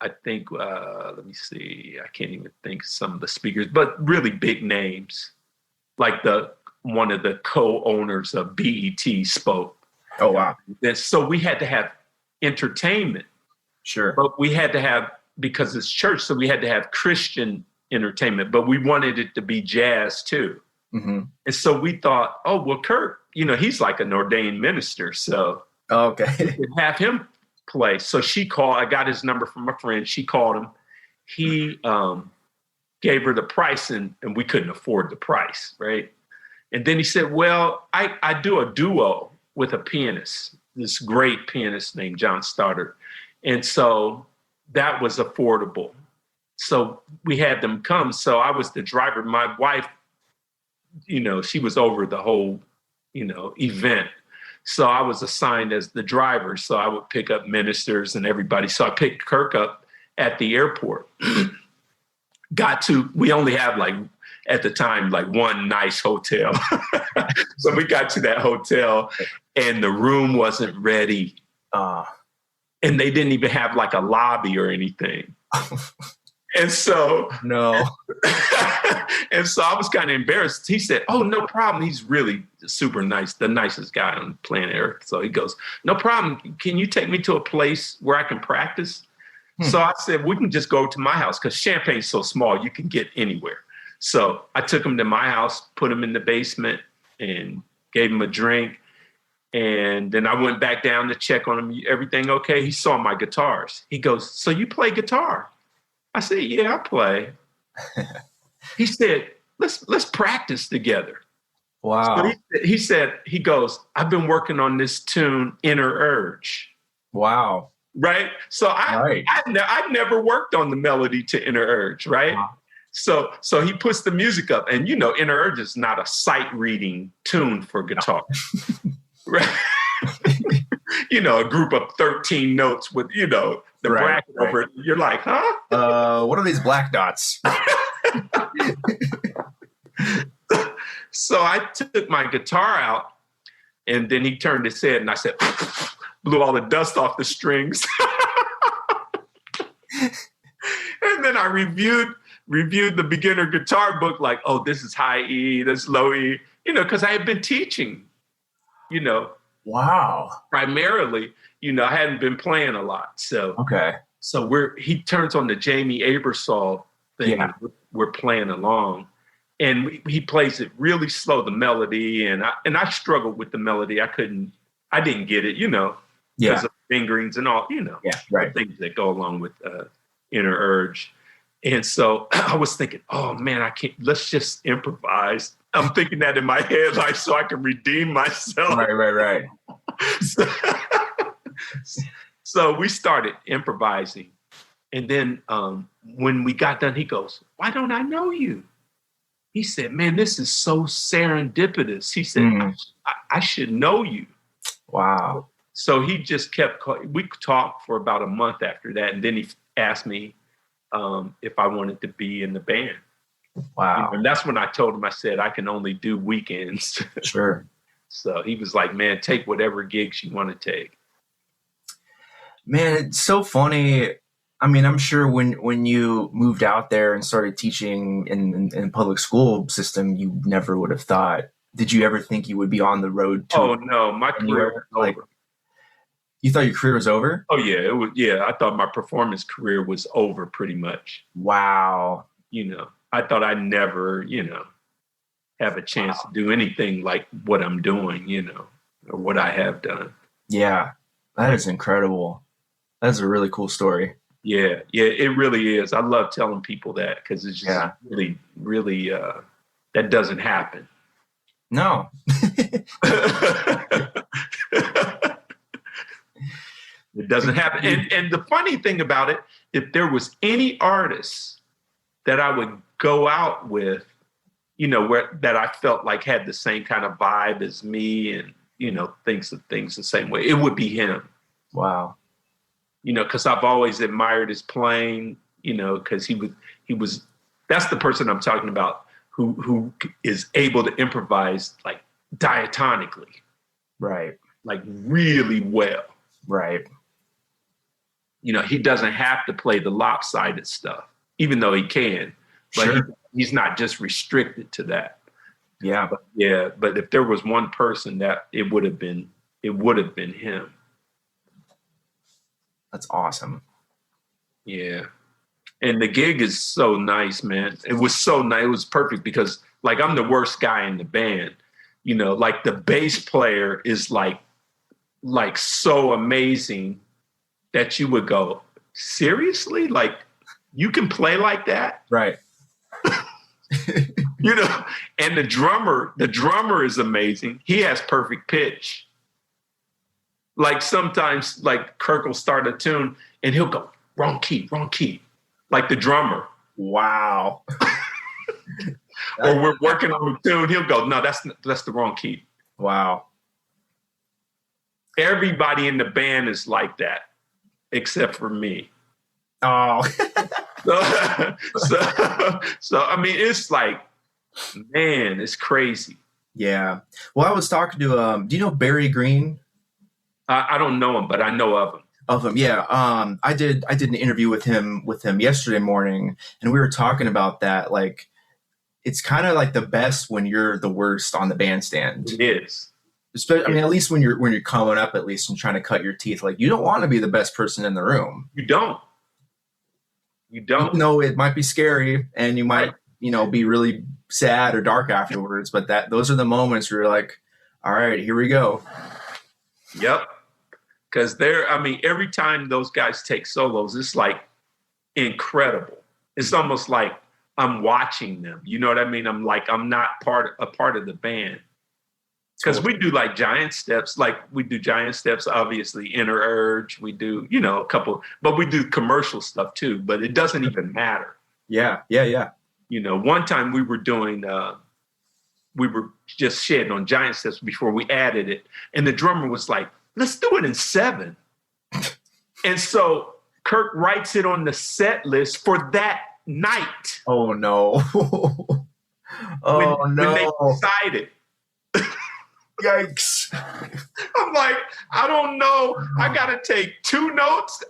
I think, let me see, I can't even think of some of the speakers, but really big names, like one of the co-owners of BET spoke. Oh, wow. And so we had to have entertainment. Sure. But we had to have, because it's church, so we had to have Christian entertainment, but we wanted it to be jazz too. And so we thought, oh, well, Kirk, he's like an ordained minister. So okay, we could have him play. So she called, I got his number from a friend. She called him. He gave her the price and we couldn't afford the price, right? And then he said, well, I do a duo with a pianist, this great pianist named John Stoddard. And so that was affordable. So we had them come. So I was the driver. My wife, she was over the whole, event. So I was assigned as the driver. So I would pick up ministers and everybody. So I picked Kirk up at the airport. We only have at the time, one nice hotel. So we got to that hotel and the room wasn't ready. And they didn't even have a lobby or anything. And so, no. And so I was kind of embarrassed. He said, oh, no problem. He's really super nice, the nicest guy on planet Earth. So he goes, no problem. Can you take me to a place where I can practice? So I said, we can just go to my house because Champagne's so small, you can get anywhere. So I took him to my house, put him in the basement and gave him a drink. And then I went back down to check on him. Everything okay? He saw my guitars. He goes, so you play guitar? I said, yeah, I play. He said, let's practice together. Wow. So he goes, I've been working on this tune, Inner Urge. Wow. Right? So I'd never worked on the melody to Inner Urge, right? Wow. So he puts the music up and, Inner Urge is not a sight reading tune for guitar. Right? A group of 13 notes with, the bracket over it. You're like, huh? What are these black dots? So I took my guitar out and then he turned his head and I said, blew all the dust off the strings. And then I reviewed the beginner guitar book oh, this is high E, this is low E, because I had been teaching, Wow. Primarily, I hadn't been playing a lot. So okay. So he turns on the Jamie Aebersold thing. Yeah. We're playing along, and he plays it really slow, the melody, and I struggled with the melody. I didn't get it, because of fingerings and all, the things that go along with Inner Urge. And so I was thinking, oh man, I can't. Let's just improvise. I'm thinking that in my head, so I can redeem myself. Right. So we started improvising. And then when we got done, he goes, why don't I know you? He said, man, this is so serendipitous. He said, I should know you. Wow. So he just kept. We talked for about a month after that, and then he asked me if I wanted to be in the band. Wow. And that's when I told him. I said I can only do weekends. Sure. So he was like, "Man, take whatever gigs you want to take." Man, it's so funny. I mean, I'm sure when you moved out there and started teaching in public school system, you never would have thought. Did you ever think you would be on the road to? Oh no, my career was over. You thought your career was over? Oh yeah, it was. Yeah, I thought my performance career was over pretty much. Wow. I thought I'd never, have a chance to do anything like what I'm doing, or what I have done. Yeah, that is incredible. That's a really cool story. Yeah, it really is. I love telling people that because it's just really, really, that doesn't happen. No. It doesn't happen. And the funny thing about it, if there was any artist that I would go out with, that I felt like had the same kind of vibe as me and, thinks of things the same way, it would be him. Wow. Because I've always admired his playing, because he was, that's the person I'm talking about who is able to improvise like diatonically. Right. Like really well. Right. He doesn't have to play the lopsided stuff, even though he can, but sure. He's not just restricted to that. Yeah. But if there was one person that it would have been him. That's awesome. Yeah. And the gig is so nice, man. It was so nice. It was perfect because like I'm the worst guy in the band. Like the bass player is like so amazing that you would go, seriously? Like you can play like that? Right. And the drummer is amazing. He has perfect pitch. Like sometimes like Kirk will start a tune and he'll go, wrong key. Like the drummer. Wow. Or we're working on a tune, he'll go, no, that's the wrong key. Wow. Everybody in the band is like that, except for me. Oh. so I mean, it's like, man, it's crazy. Yeah. Well, I was talking to, do you know Barry Green? I don't know him, but I know of him. Of him, yeah. I did an interview with him yesterday morning, and we were talking about that. Like, it's kind of like the best when you're the worst on the bandstand. It is. I mean, at least when you're coming up, at least and trying to cut your teeth. Like, you don't want to be the best person in the room. You don't. Even though it might be scary, and you might, be really sad or dark afterwards. But those are the moments where you're like, all right, here we go. Yep. Because every time those guys take solos, it's like incredible. It's almost like I'm watching them. You know what I mean? I'm not a part of the band. Because we do like giant steps, obviously, Inner Urge. We do, a couple, but we do commercial stuff too, but it doesn't even matter. Yeah. One time we were doing, we were just shitting on giant steps before we added it. And the drummer was like, let's do it in 7. And so Kirk writes it on the set list for that night. Oh, no. When they decided. Yikes. I'm like, I don't know. I got to take 2 notes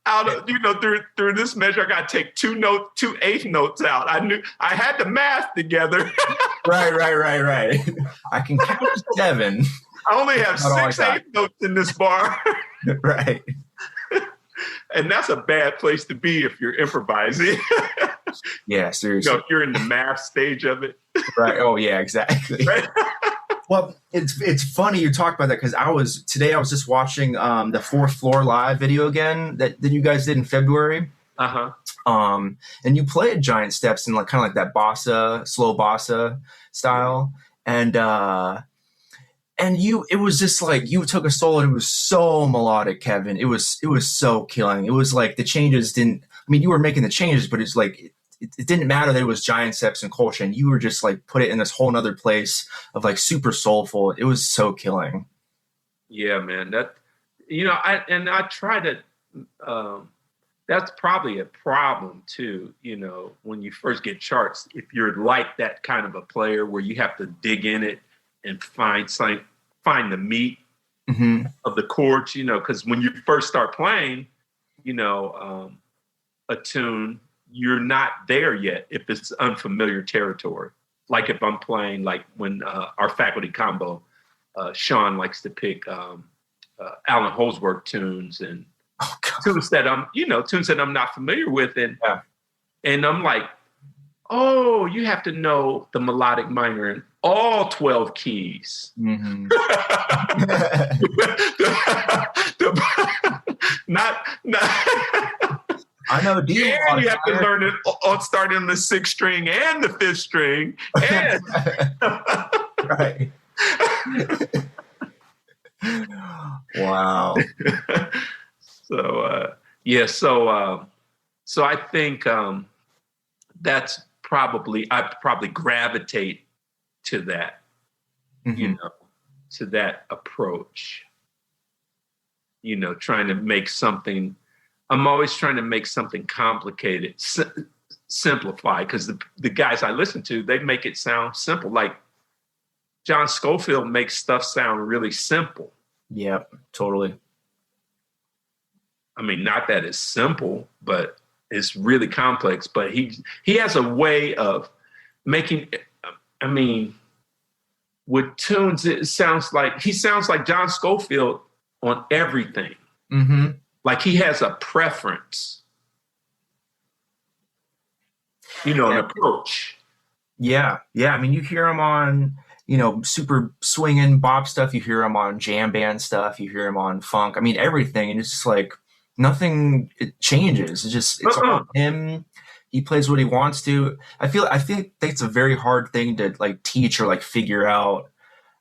out of, through this measure. I got to take 2 eighth notes out. I knew I had the math together. Right. I can count 7. I only have 6 eighth notes in this bar. Right. And that's a bad place to be if you're improvising. Yeah, seriously. If you're in the math stage of it. Right. Oh, yeah, exactly. Right? Well, it's funny you talk about that because I was just watching the 4th Floor Live video again that you guys did in February. Uh-huh. And you played giant steps in like kind of like that slow bossa style. And it was just like you took a solo and it was so melodic, Kevin. It was so killing. It was like the changes you were making the changes, but it's like it didn't matter that it was giant steps and Coltrane. You were just like put it in this whole nother place of like super soulful. It was so killing. Yeah, man. That I try to. That's probably a problem too. When you first get charts, if you're like that kind of a player where you have to dig in it and find the meat of the chords. Because when you first start playing, a tune, you're not there yet if it's unfamiliar territory. Like if I'm playing, like when our faculty combo, Sean likes to pick Alan Holdsworth tunes and tunes that I'm not familiar with, and I'm like, oh, you have to know the melodic minor in all 12 keys. Mm-hmm. not I know. And you have to learn it on starting on the 6th string and the 5th string. And right. Wow. So I think that's I probably gravitate to that, to that approach. Trying to make something. I'm always trying to make something complicated, simplify, because the guys I listen to, they make it sound simple. Like John Scofield makes stuff sound really simple. Yeah, totally. I mean, not that it's simple, but it's really complex. But he has a way of making. I mean, with tunes, he sounds like John Scofield on everything. Mm-hmm. Like he has a preference, an approach. Yeah. I mean, you hear him on, super swinging bop stuff. You hear him on jam band stuff. You hear him on funk. I mean, everything. And it's just like nothing. It changes. It's all him. He plays what he wants to. I think that's a very hard thing to like teach or like figure out,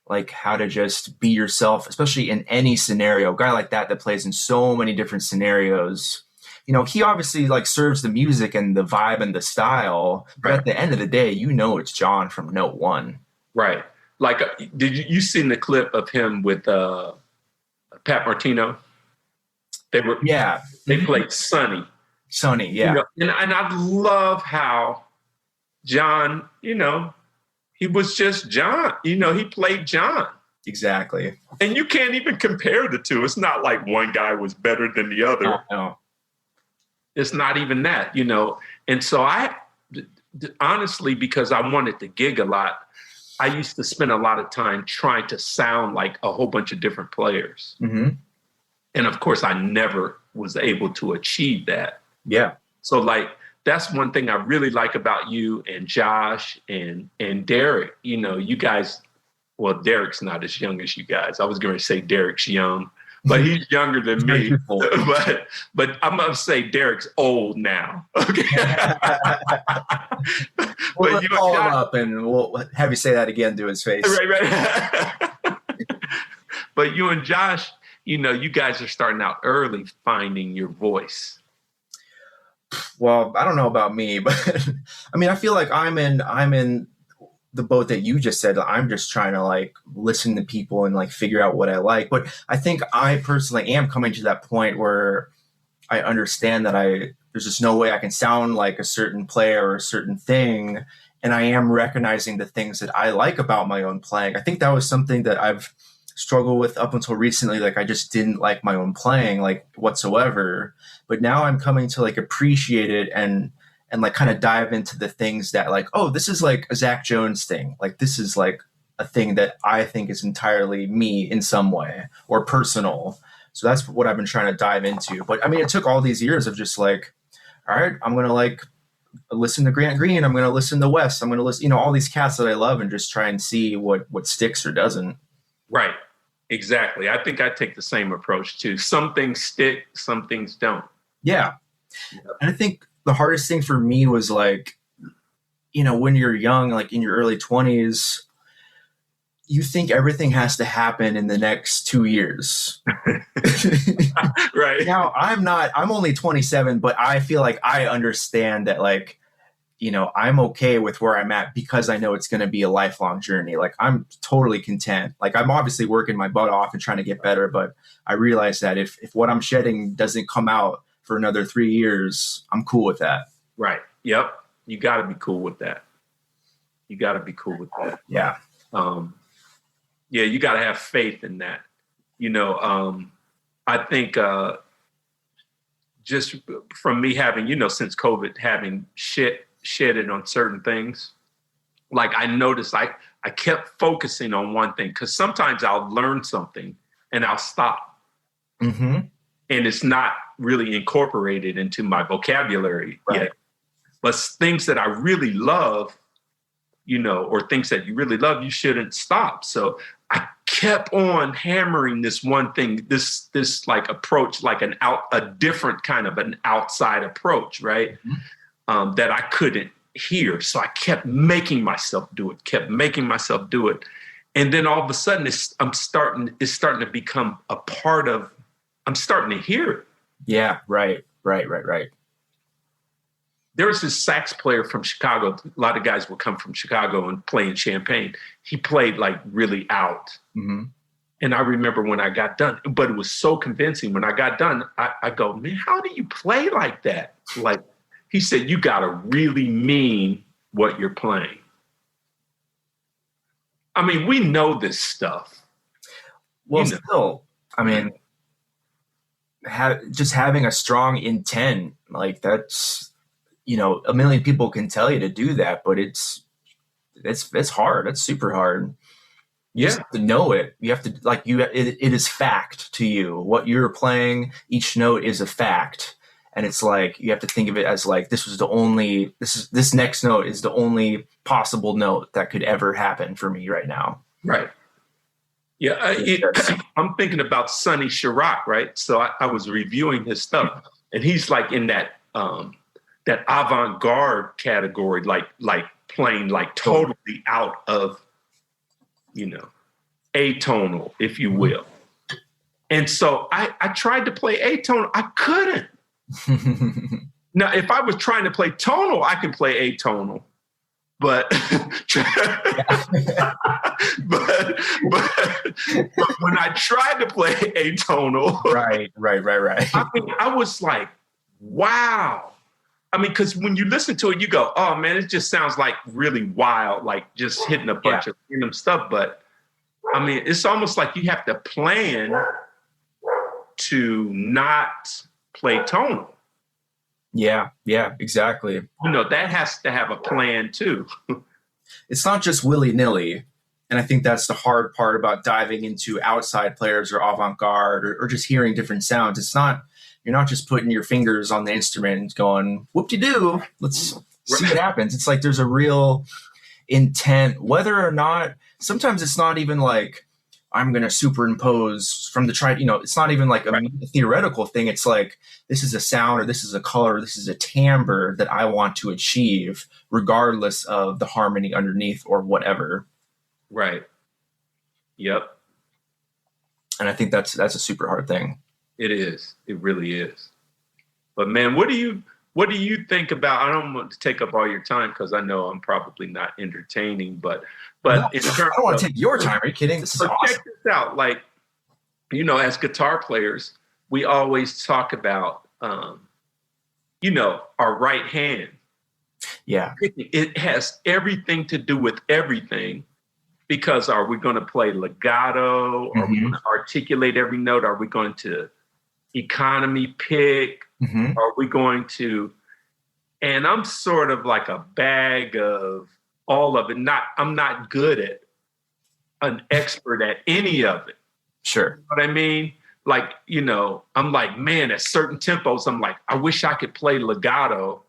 like how to just be yourself, especially in any scenario. A guy like that plays in so many different scenarios. He obviously like serves the music and the vibe and the style, but at the end of the day, it's John from note one. Right. Like, did you seen the clip of him with Pat Martino? They played Sonny. Sonny, yeah. And I love how John, he was just John. He played John. Exactly. And you can't even compare the two. It's not like one guy was better than the other. No. It's not even that, And so I, honestly, because I wanted to gig a lot, I used to spend a lot of time trying to sound like a whole bunch of different players. Mm-hmm. And of course, I never was able to achieve that. Yeah. So like, that's one thing I really like about you and Josh and Derek. You guys, well, Derek's not as young as you guys. I was going to say Derek's young, but he's younger than me. But I'm going to say Derek's old now. Okay. We'll call him up and we'll have you say that again to his face. Right. But you and Josh, you guys are starting out early finding your voice. Well, I don't know about me, but I mean, I feel like I'm in the boat that you just said. I'm just trying to like listen to people and like figure out what I like. But I think I personally am coming to that point where I understand that there's just no way I can sound like a certain player or a certain thing. And I am recognizing the things that I like about my own playing. I think that was something that I've struggled with up until recently. Like I just didn't like my own playing like whatsoever. But now I'm coming to like appreciate it and like kind of dive into the things that like, oh, this is like a Zach Jones thing. Like this is like a thing that I think is entirely me in some way or personal. So that's what I've been trying to dive into. But I mean, it took all these years of just like, all right, I'm going to like listen to Grant Green. I'm going to listen to Wes. I'm going to listen, all these cats that I love and just try and see what sticks or doesn't. Right. Exactly. I think I take the same approach too. Some things stick, some things don't. Yeah. And I think the hardest thing for me was like, when you're young, like in your early 20s, you think everything has to happen in the next 2 years. Right. Now I'm only 27, but I feel like I understand that like I'm okay with where I'm at because I know it's going to be a lifelong journey. Like I'm totally content. Like I'm obviously working my butt off and trying to get better, but I realize that if what I'm shedding doesn't come out for another 3 years, I'm cool with that. Right. Yep. You got to be cool with that. You got to be cool with that. Yeah. Yeah. You got to have faith in that. I think just from me having, since COVID, having shedded on certain things, like I noticed I kept focusing on one thing because sometimes I'll learn something and I'll stop. Mm-hmm. And it's not really incorporated into my vocabulary yet. But things that I really love, or things that you really love, you shouldn't stop. So I kept on hammering this one thing, this like approach, like a different kind of an outside approach, right? Mm-hmm. That I couldn't hear. So I kept making myself do it. And then all of a sudden it's starting to become a part of, I'm starting to hear it. Yeah, right. There was this sax player from Chicago. A lot of guys would come from Chicago and play in Champaign. He played like really out. Mm-hmm. And I remember when I got done, but it was so convincing. When I got done, I go, man, how do you play like that? Like he said, you got to really mean what you're playing. I mean, we know this stuff. Well, still, I mean, just having a strong intent, like that's, a million people can tell you to do that, but it's hard. It's super hard. You just have to know it. You have to it is fact to you. What you're playing, each note is a fact. And it's like, you have to think of it as like, this next note is the only possible note that could ever happen for me right now. Right. Yeah. I'm thinking about Sonny Sharrock, right? So I was reviewing his stuff and he's like in that avant-garde category, like playing like totally out of, atonal, if you will. And so I tried to play atonal. I couldn't. Now, if I was trying to play tonal, I can play atonal. But but when I tried to play atonal, right. I mean, I was like, wow. I mean, because when you listen to it, you go, oh man, it just sounds like really wild, like just hitting a bunch of random stuff. But I mean, it's almost like you have to plan to not play tonal. Yeah, exactly. That has to have a plan too. It's not just willy-nilly. And I think that's the hard part about diving into outside players or avant-garde or just hearing different sounds. You're not just putting your fingers on the instrument and going, whoop-de-doo, let's see what happens. It's like there's a real intent, whether or not, sometimes it's not even like, I'm going to superimpose from the it's not even like a theoretical thing. It's like, this is a sound or this is a color, this is a timbre that I want to achieve regardless of the harmony underneath or whatever. Right. Yep. And I think that's a super hard thing. It is. It really is. But man, what do you think about, I don't want to take up all your time because I know I'm probably not entertaining, but no, I don't want to take your time. Are you kidding? This is awesome. Check this out. Like, as guitar players, we always talk about, our right hand. Yeah. It has everything to do with everything because are we going to play legato? Are we going to articulate every note? Are we going to economy pick? Mm-hmm. Are we going to, and I'm sort of like a bag of all of it. I'm not good at an expert at any of it. Sure. You know what I mean? Like, I'm like, man, at certain tempos, I'm like, I wish I could play legato,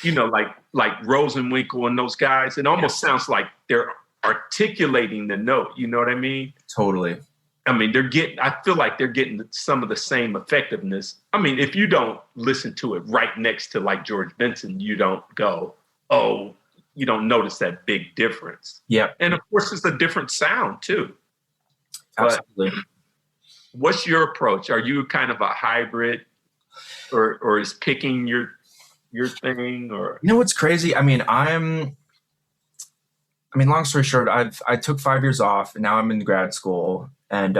like Rosenwinkel and those guys. It almost sounds like they're articulating the note. You know what I mean? Totally. I mean, I feel like they're getting some of the same effectiveness. I mean, if you don't listen to it right next to like George Benson, you don't go, oh, you don't notice that big difference. Yeah. And of course, it's a different sound too. Absolutely. But what's your approach? Are you kind of a hybrid or is picking your your thing, or? You know what's crazy? I mean, long story short, I took 5 years off, and now I'm in grad school, and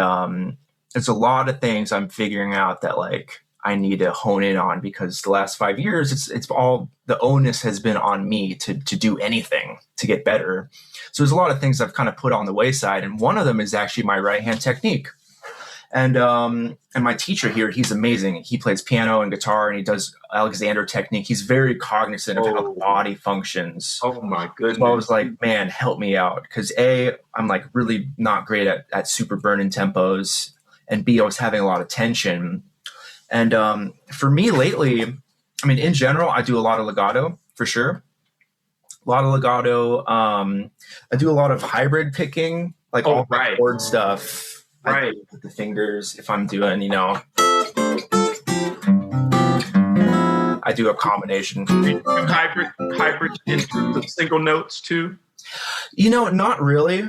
there's a lot of things I'm figuring out that like I need to hone in on, because the last 5 years, it's all the onus has been on me to do anything to get better. So there's a lot of things I've kind of put on the wayside, and one of them is actually my right hand technique. And my teacher here, he's amazing. He plays piano and guitar, and he does Alexander technique. He's very cognizant of how the body functions. Oh my goodness! So I was like, man, help me out, because I'm like really not great at super burning tempos, and B, I was having a lot of tension. And for me lately, I mean, in general, I do a lot of legato for sure. A lot of legato. I do a lot of hybrid picking, like all the chord stuff. Right. With the fingers, if I'm doing, I do a combination. Hybrid in terms of single notes too? Not really.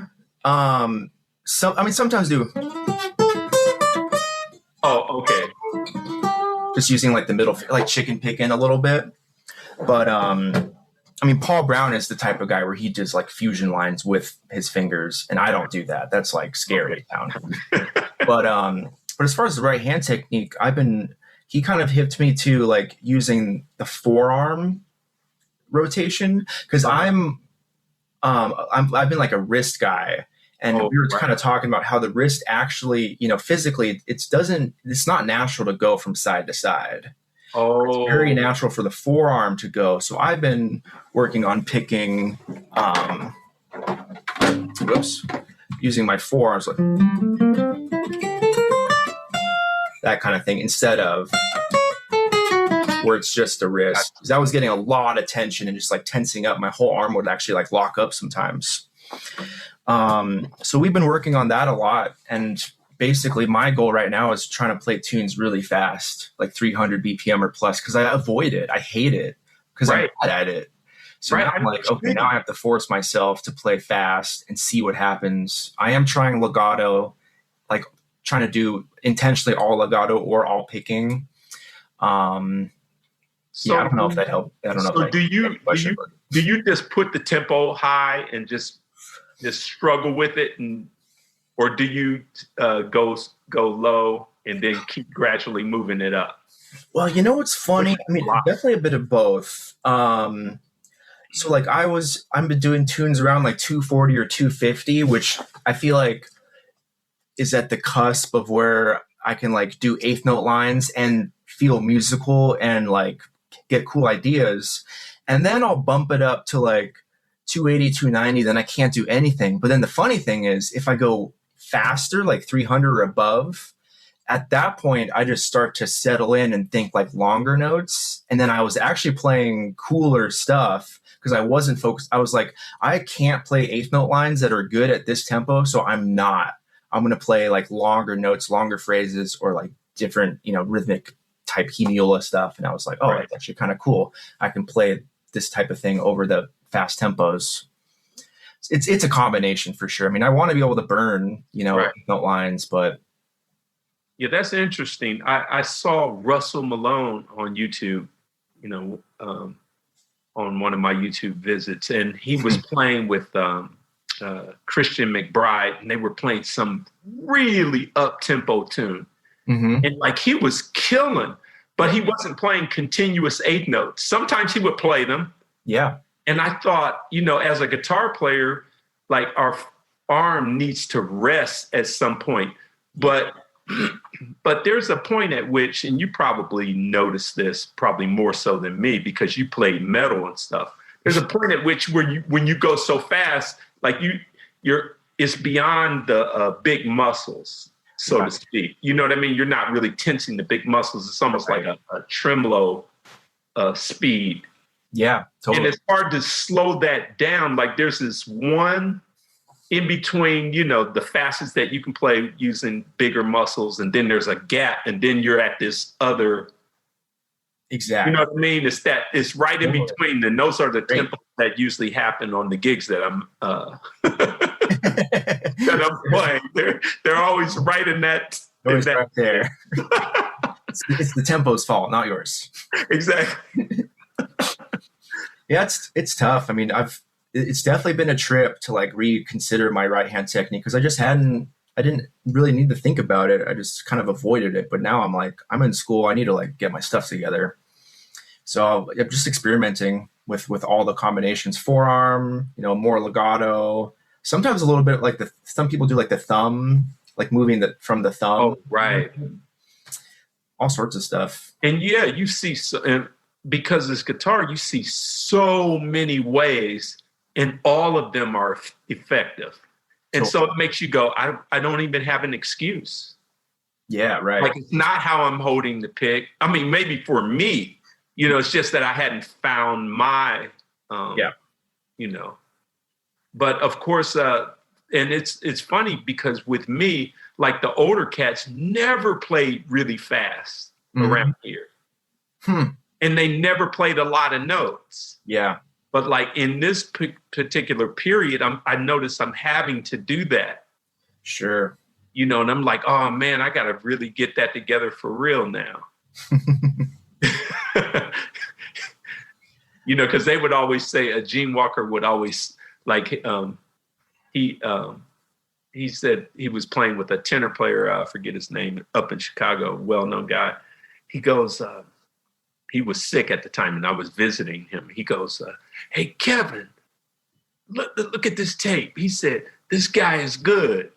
Sometimes do. Oh, okay. Just using like the middle, like chicken picking a little bit. But Paul Brown is the type of guy where he does like fusion lines with his fingers, and I don't do that. That's like scary. But as far as the right hand technique, he kind of hipped me to like using the forearm rotation, because I've been like a wrist guy, and we were kind of talking about how the wrist actually, physically, it's not natural to go from side to side. It's very natural for the forearm to go. So I've been working on picking, using my forearms, like that kind of thing, instead of where it's just the wrist. Because I was getting a lot of tension and just like tensing up. My whole arm would actually like lock up sometimes. So we've been working on that a lot, and basically my goal right now is trying to play tunes really fast, like 300 BPM or plus, because I avoid it. I hate it because I'm bad at it. So now I'm like, okay, now I have to force myself to play fast and see what happens. I am trying legato, like trying to do intentionally all legato or all picking. I don't know if that helped. I don't know. So do you just put the tempo high and just struggle with it, or do you go low and then keep gradually moving it up? Well, what's funny? Definitely a bit of both. So like I've been doing tunes around like 240 or 250, which I feel like is at the cusp of where I can like do eighth note lines and feel musical and like get cool ideas. And then I'll bump it up to like 280, 290, then I can't do anything. But then the funny thing is, if I go faster, like 300 or above, at that point, I just start to settle in and think like longer notes. And then I was actually playing cooler stuff because I wasn't focused. I was like, I can't play eighth note lines that are good at this tempo. So I'm going to play like longer notes, longer phrases, or like different, rhythmic type hemiola stuff. And I was like, oh, that's actually kind of cool. I can play this type of thing over the fast tempos. It's a combination for sure. I want to be able to burn, note lines, but. Yeah, that's interesting. I saw Russell Malone on YouTube, on one of my YouTube visits, and he was playing with Christian McBride, and they were playing some really up-tempo tune. Mm-hmm. And like he was killing, but he wasn't playing continuous eighth notes. Sometimes he would play them. Yeah. And I thought, as a guitar player, like our arm needs to rest at some point. But there's a point at which, and you probably noticed this probably more so than me because you played metal and stuff. There's a point at which when you go so fast, like it's beyond the big muscles, so to speak. You know what I mean? You're not really tensing the big muscles. It's almost like a tremolo speed. Yeah, totally. And it's hard to slow that down. Like there's this one in between, the fastest that you can play using bigger muscles, and then there's a gap, and then you're at this other. Exactly. You know what I mean? It's right in between, and those are the tempos that usually happen on the gigs that I'm playing. They're always right in that. Always right there. It's the tempo's fault, not yours. Exactly. Yeah, it's tough. I mean, it's definitely been a trip to like reconsider my right hand technique because I didn't really need to think about it. I just kind of avoided it. But now I'm like, I'm in school. I need to like get my stuff together. So I'm just experimenting with all the combinations, forearm, more legato. Sometimes a little bit like some people do like the thumb, like moving from the thumb. Oh, right. All sorts of stuff. And yeah, you see, and because it's guitar, you see so many ways, and all of them are effective. And so it makes you go, I don't even have an excuse. Yeah, right. Like, it's not how I'm holding the pick. I mean, maybe for me, it's just that I hadn't found my, But of course, and it's funny because with me, like the older cats never played really fast around here. And they never played a lot of notes. Yeah. But like in this particular period, I noticed I'm having to do that. Sure. And I'm like, oh man, I got to really get that together for real now. Because they would always say, Gene Walker would always like, he said he was playing with a tenor player, I forget his name, up in Chicago, well-known guy. He goes, he was sick at the time and I was visiting him. He goes, hey, Kevin, look at this tape. He said, this guy is good.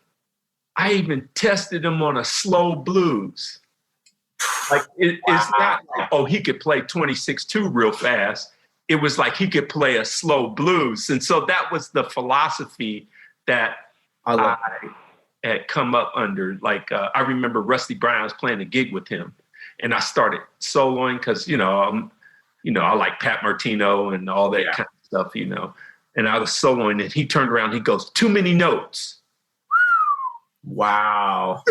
I even tested him on a slow blues. Like it's not like, oh, he could play 26-2 real fast. It was like he could play a slow blues. And so that was the philosophy that I had come up under. Like I remember Rusty Brown was playing a gig with him. And I started soloing because, I like Pat Martino and all that kind of stuff, And I was soloing and he turned around, he goes, too many notes. Wow.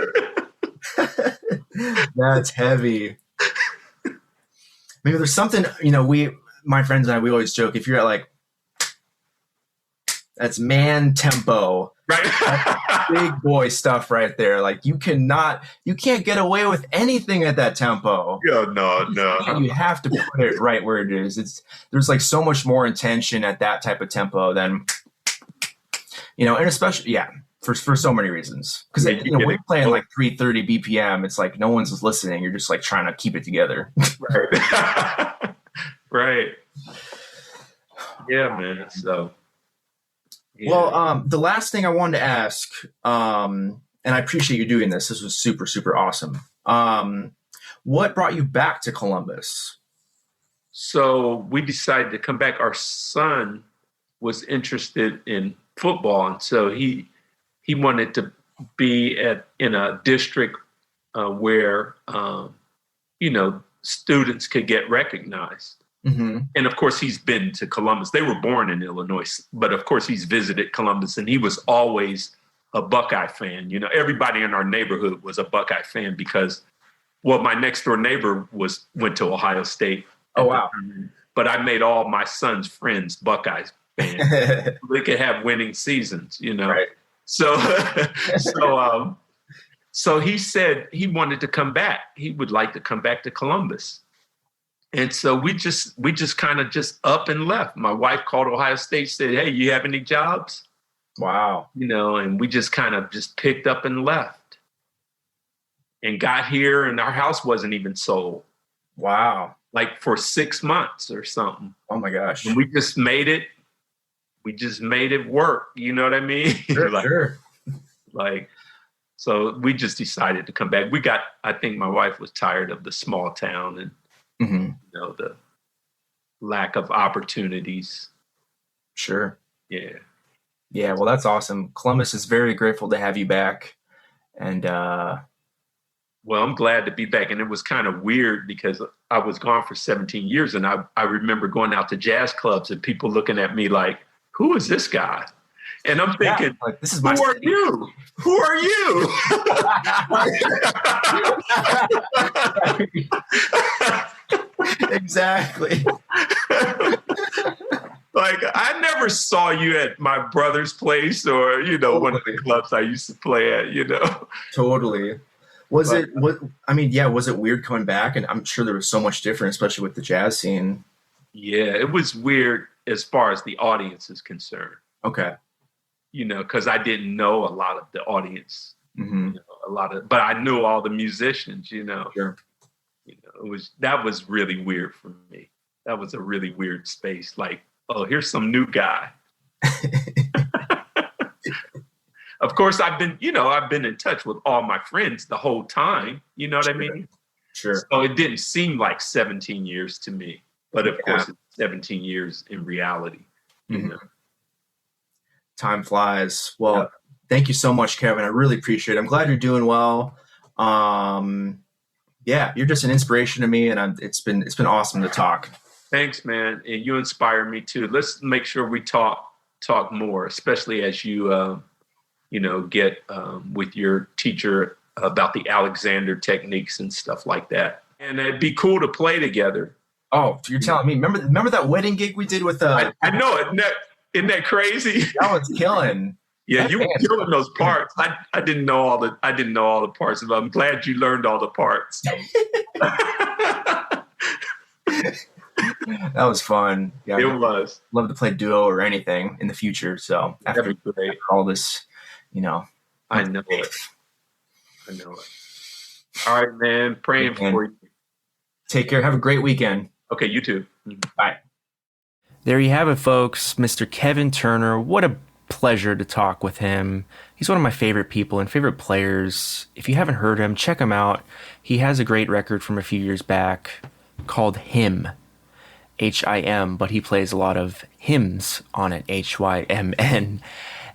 That's heavy. Maybe there's something, my friends and I, we always joke, if you're at like, that's man tempo. Right. That's big boy stuff right there. Like you can't get away with anything at that tempo. Yeah, no. You have to put it right where it is. There's like so much more intention at that type of tempo than, and especially, for so many reasons. Because we're playing like 330 BPM. It's like no one's listening. You're just like trying to keep it together. Right. Right. Yeah, man. So. Yeah. Well, the last thing I wanted to ask, and I appreciate you doing this. This was super, super awesome. What brought you back to Columbus? So we decided to come back. Our son was interested in football, and so he wanted to be in a district where students could get recognized. Mm-hmm. And of course, he's been to Columbus. They were born in Illinois, but of course, he's visited Columbus, and he was always a Buckeye fan. Everybody in our neighborhood was a Buckeye fan because, my next door neighbor went to Ohio State. Oh, wow. But I made all my son's friends Buckeyes fans. They could have winning seasons, Right. So he said he wanted to come back. He would like to come back to Columbus. And so we just kind of just up and left. My wife called Ohio State, said, hey, you have any jobs? Wow. And we just kind of just picked up and left and got here, and our house wasn't even sold. Wow. Like for 6 months or something. Oh my gosh. And we just made it work. You know what I mean? Sure. So we just decided to come back. I think my wife was tired of the small town and, mm-hmm. The lack of opportunities. Sure. Yeah. Yeah. Well, that's awesome. Columbus is very grateful to have you back. And, well, I'm glad to be back. And it was kind of weird because I was gone for 17 years. And I remember going out to jazz clubs and people looking at me like, who is this guy? And I'm thinking, like, this is who are you? Who are you? Exactly. Like, I never saw you at my brother's place or, Totally. One of the clubs I used to play at, Totally. Was it weird coming back? And I'm sure there was so much different, especially with the jazz scene. Yeah, it was weird as far as the audience is concerned. Okay. Because I didn't know a lot of the audience. Mm-hmm. But I knew all the musicians. Sure. That was really weird for me. That was a really weird space. Like, oh, here's some new guy. Of course, I've been in touch with all my friends the whole time. You know what I mean? Sure. So it didn't seem like 17 years to me, but of course, it's 17 years in reality. Mm-hmm. Time flies. Well, Thank you so much, Kevin. I really appreciate it. I'm glad you're doing well. You're just an inspiration to me, and it's been awesome to talk. Thanks, man. And you inspire me too. Let's make sure we talk more, especially as you get with your teacher about the Alexander techniques and stuff like that. And it'd be cool to play together. Oh, you're telling me? Remember that wedding gig we did with I know it. Isn't that crazy? That was killing. Yeah, you were killing those parts. I didn't know all the parts, but I'm glad you learned all the parts. That was fun. Yeah, it was. Love to play duo or anything in the future. So after all this, I know it. All right, man. Praying for you. Take care. Have a great weekend. Okay, you too. Bye. There you have it, folks. Mr. Kevin Turner. What a pleasure to talk with him. He's one of my favorite people and favorite players. If you haven't heard him, check him out. He has a great record from a few years back called Hymn, H-I-M, but he plays a lot of hymns on it, H-Y-M-N,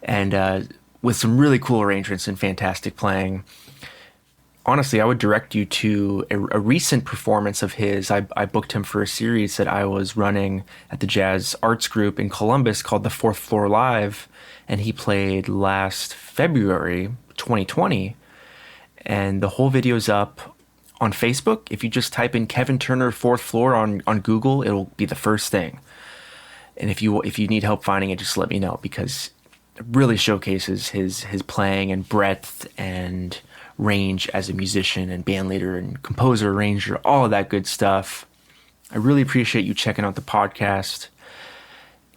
and with some really cool arrangements and fantastic playing. Honestly, I would direct you to a recent performance of his. I booked him for a series that I was running at the Jazz Arts Group in Columbus called The Fourth Floor Live, and he played last February 2020. And the whole video's up on Facebook. If you just type in Kevin Turner Fourth Floor on Google, it'll be the first thing. And if you need help finding it, just let me know, because it really showcases his playing and breadth and range as a musician and band leader and composer, arranger, all of that good stuff. I really appreciate you checking out the podcast.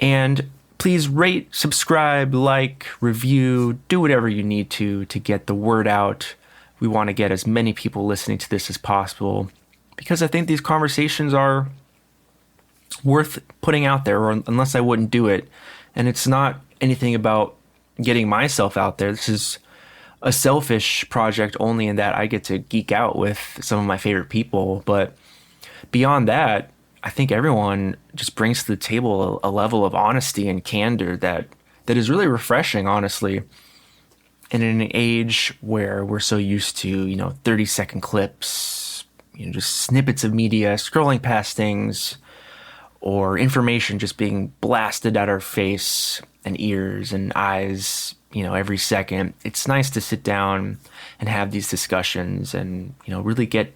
And please rate, subscribe, like, review, do whatever you need to get the word out. We want to get as many people listening to this as possible, because I think these conversations are worth putting out there, or unless I wouldn't do it. And it's not anything about getting myself out there. This is a selfish project only in that I get to geek out with some of my favorite people. But beyond that, I think everyone just brings to the table a level of honesty and candor that is really refreshing, honestly. And in an age where we're so used to, 30-second clips, just snippets of media, scrolling past things, or information just being blasted at our face and ears and eyes, every second. It's nice to sit down and have these discussions and, really get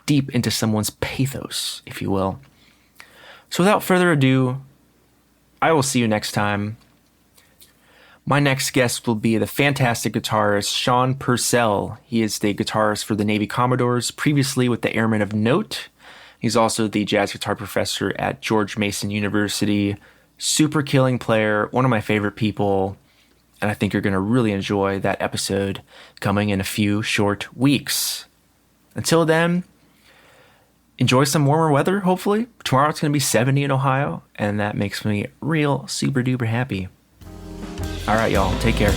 deep into someone's pathos, if you will. So without further ado, I will see you next time. My next guest will be the fantastic guitarist Sean Purcell. He is the guitarist for the Navy Commodores, previously with the Airmen of Note. He's also the jazz guitar professor at George Mason University. Super killing player, one of my favorite people. And I think you're going to really enjoy that episode coming in a few short weeks. Until then, enjoy some warmer weather, hopefully. Tomorrow it's going to be 70 in Ohio, and that makes me real super duper happy. All right, y'all. Take care.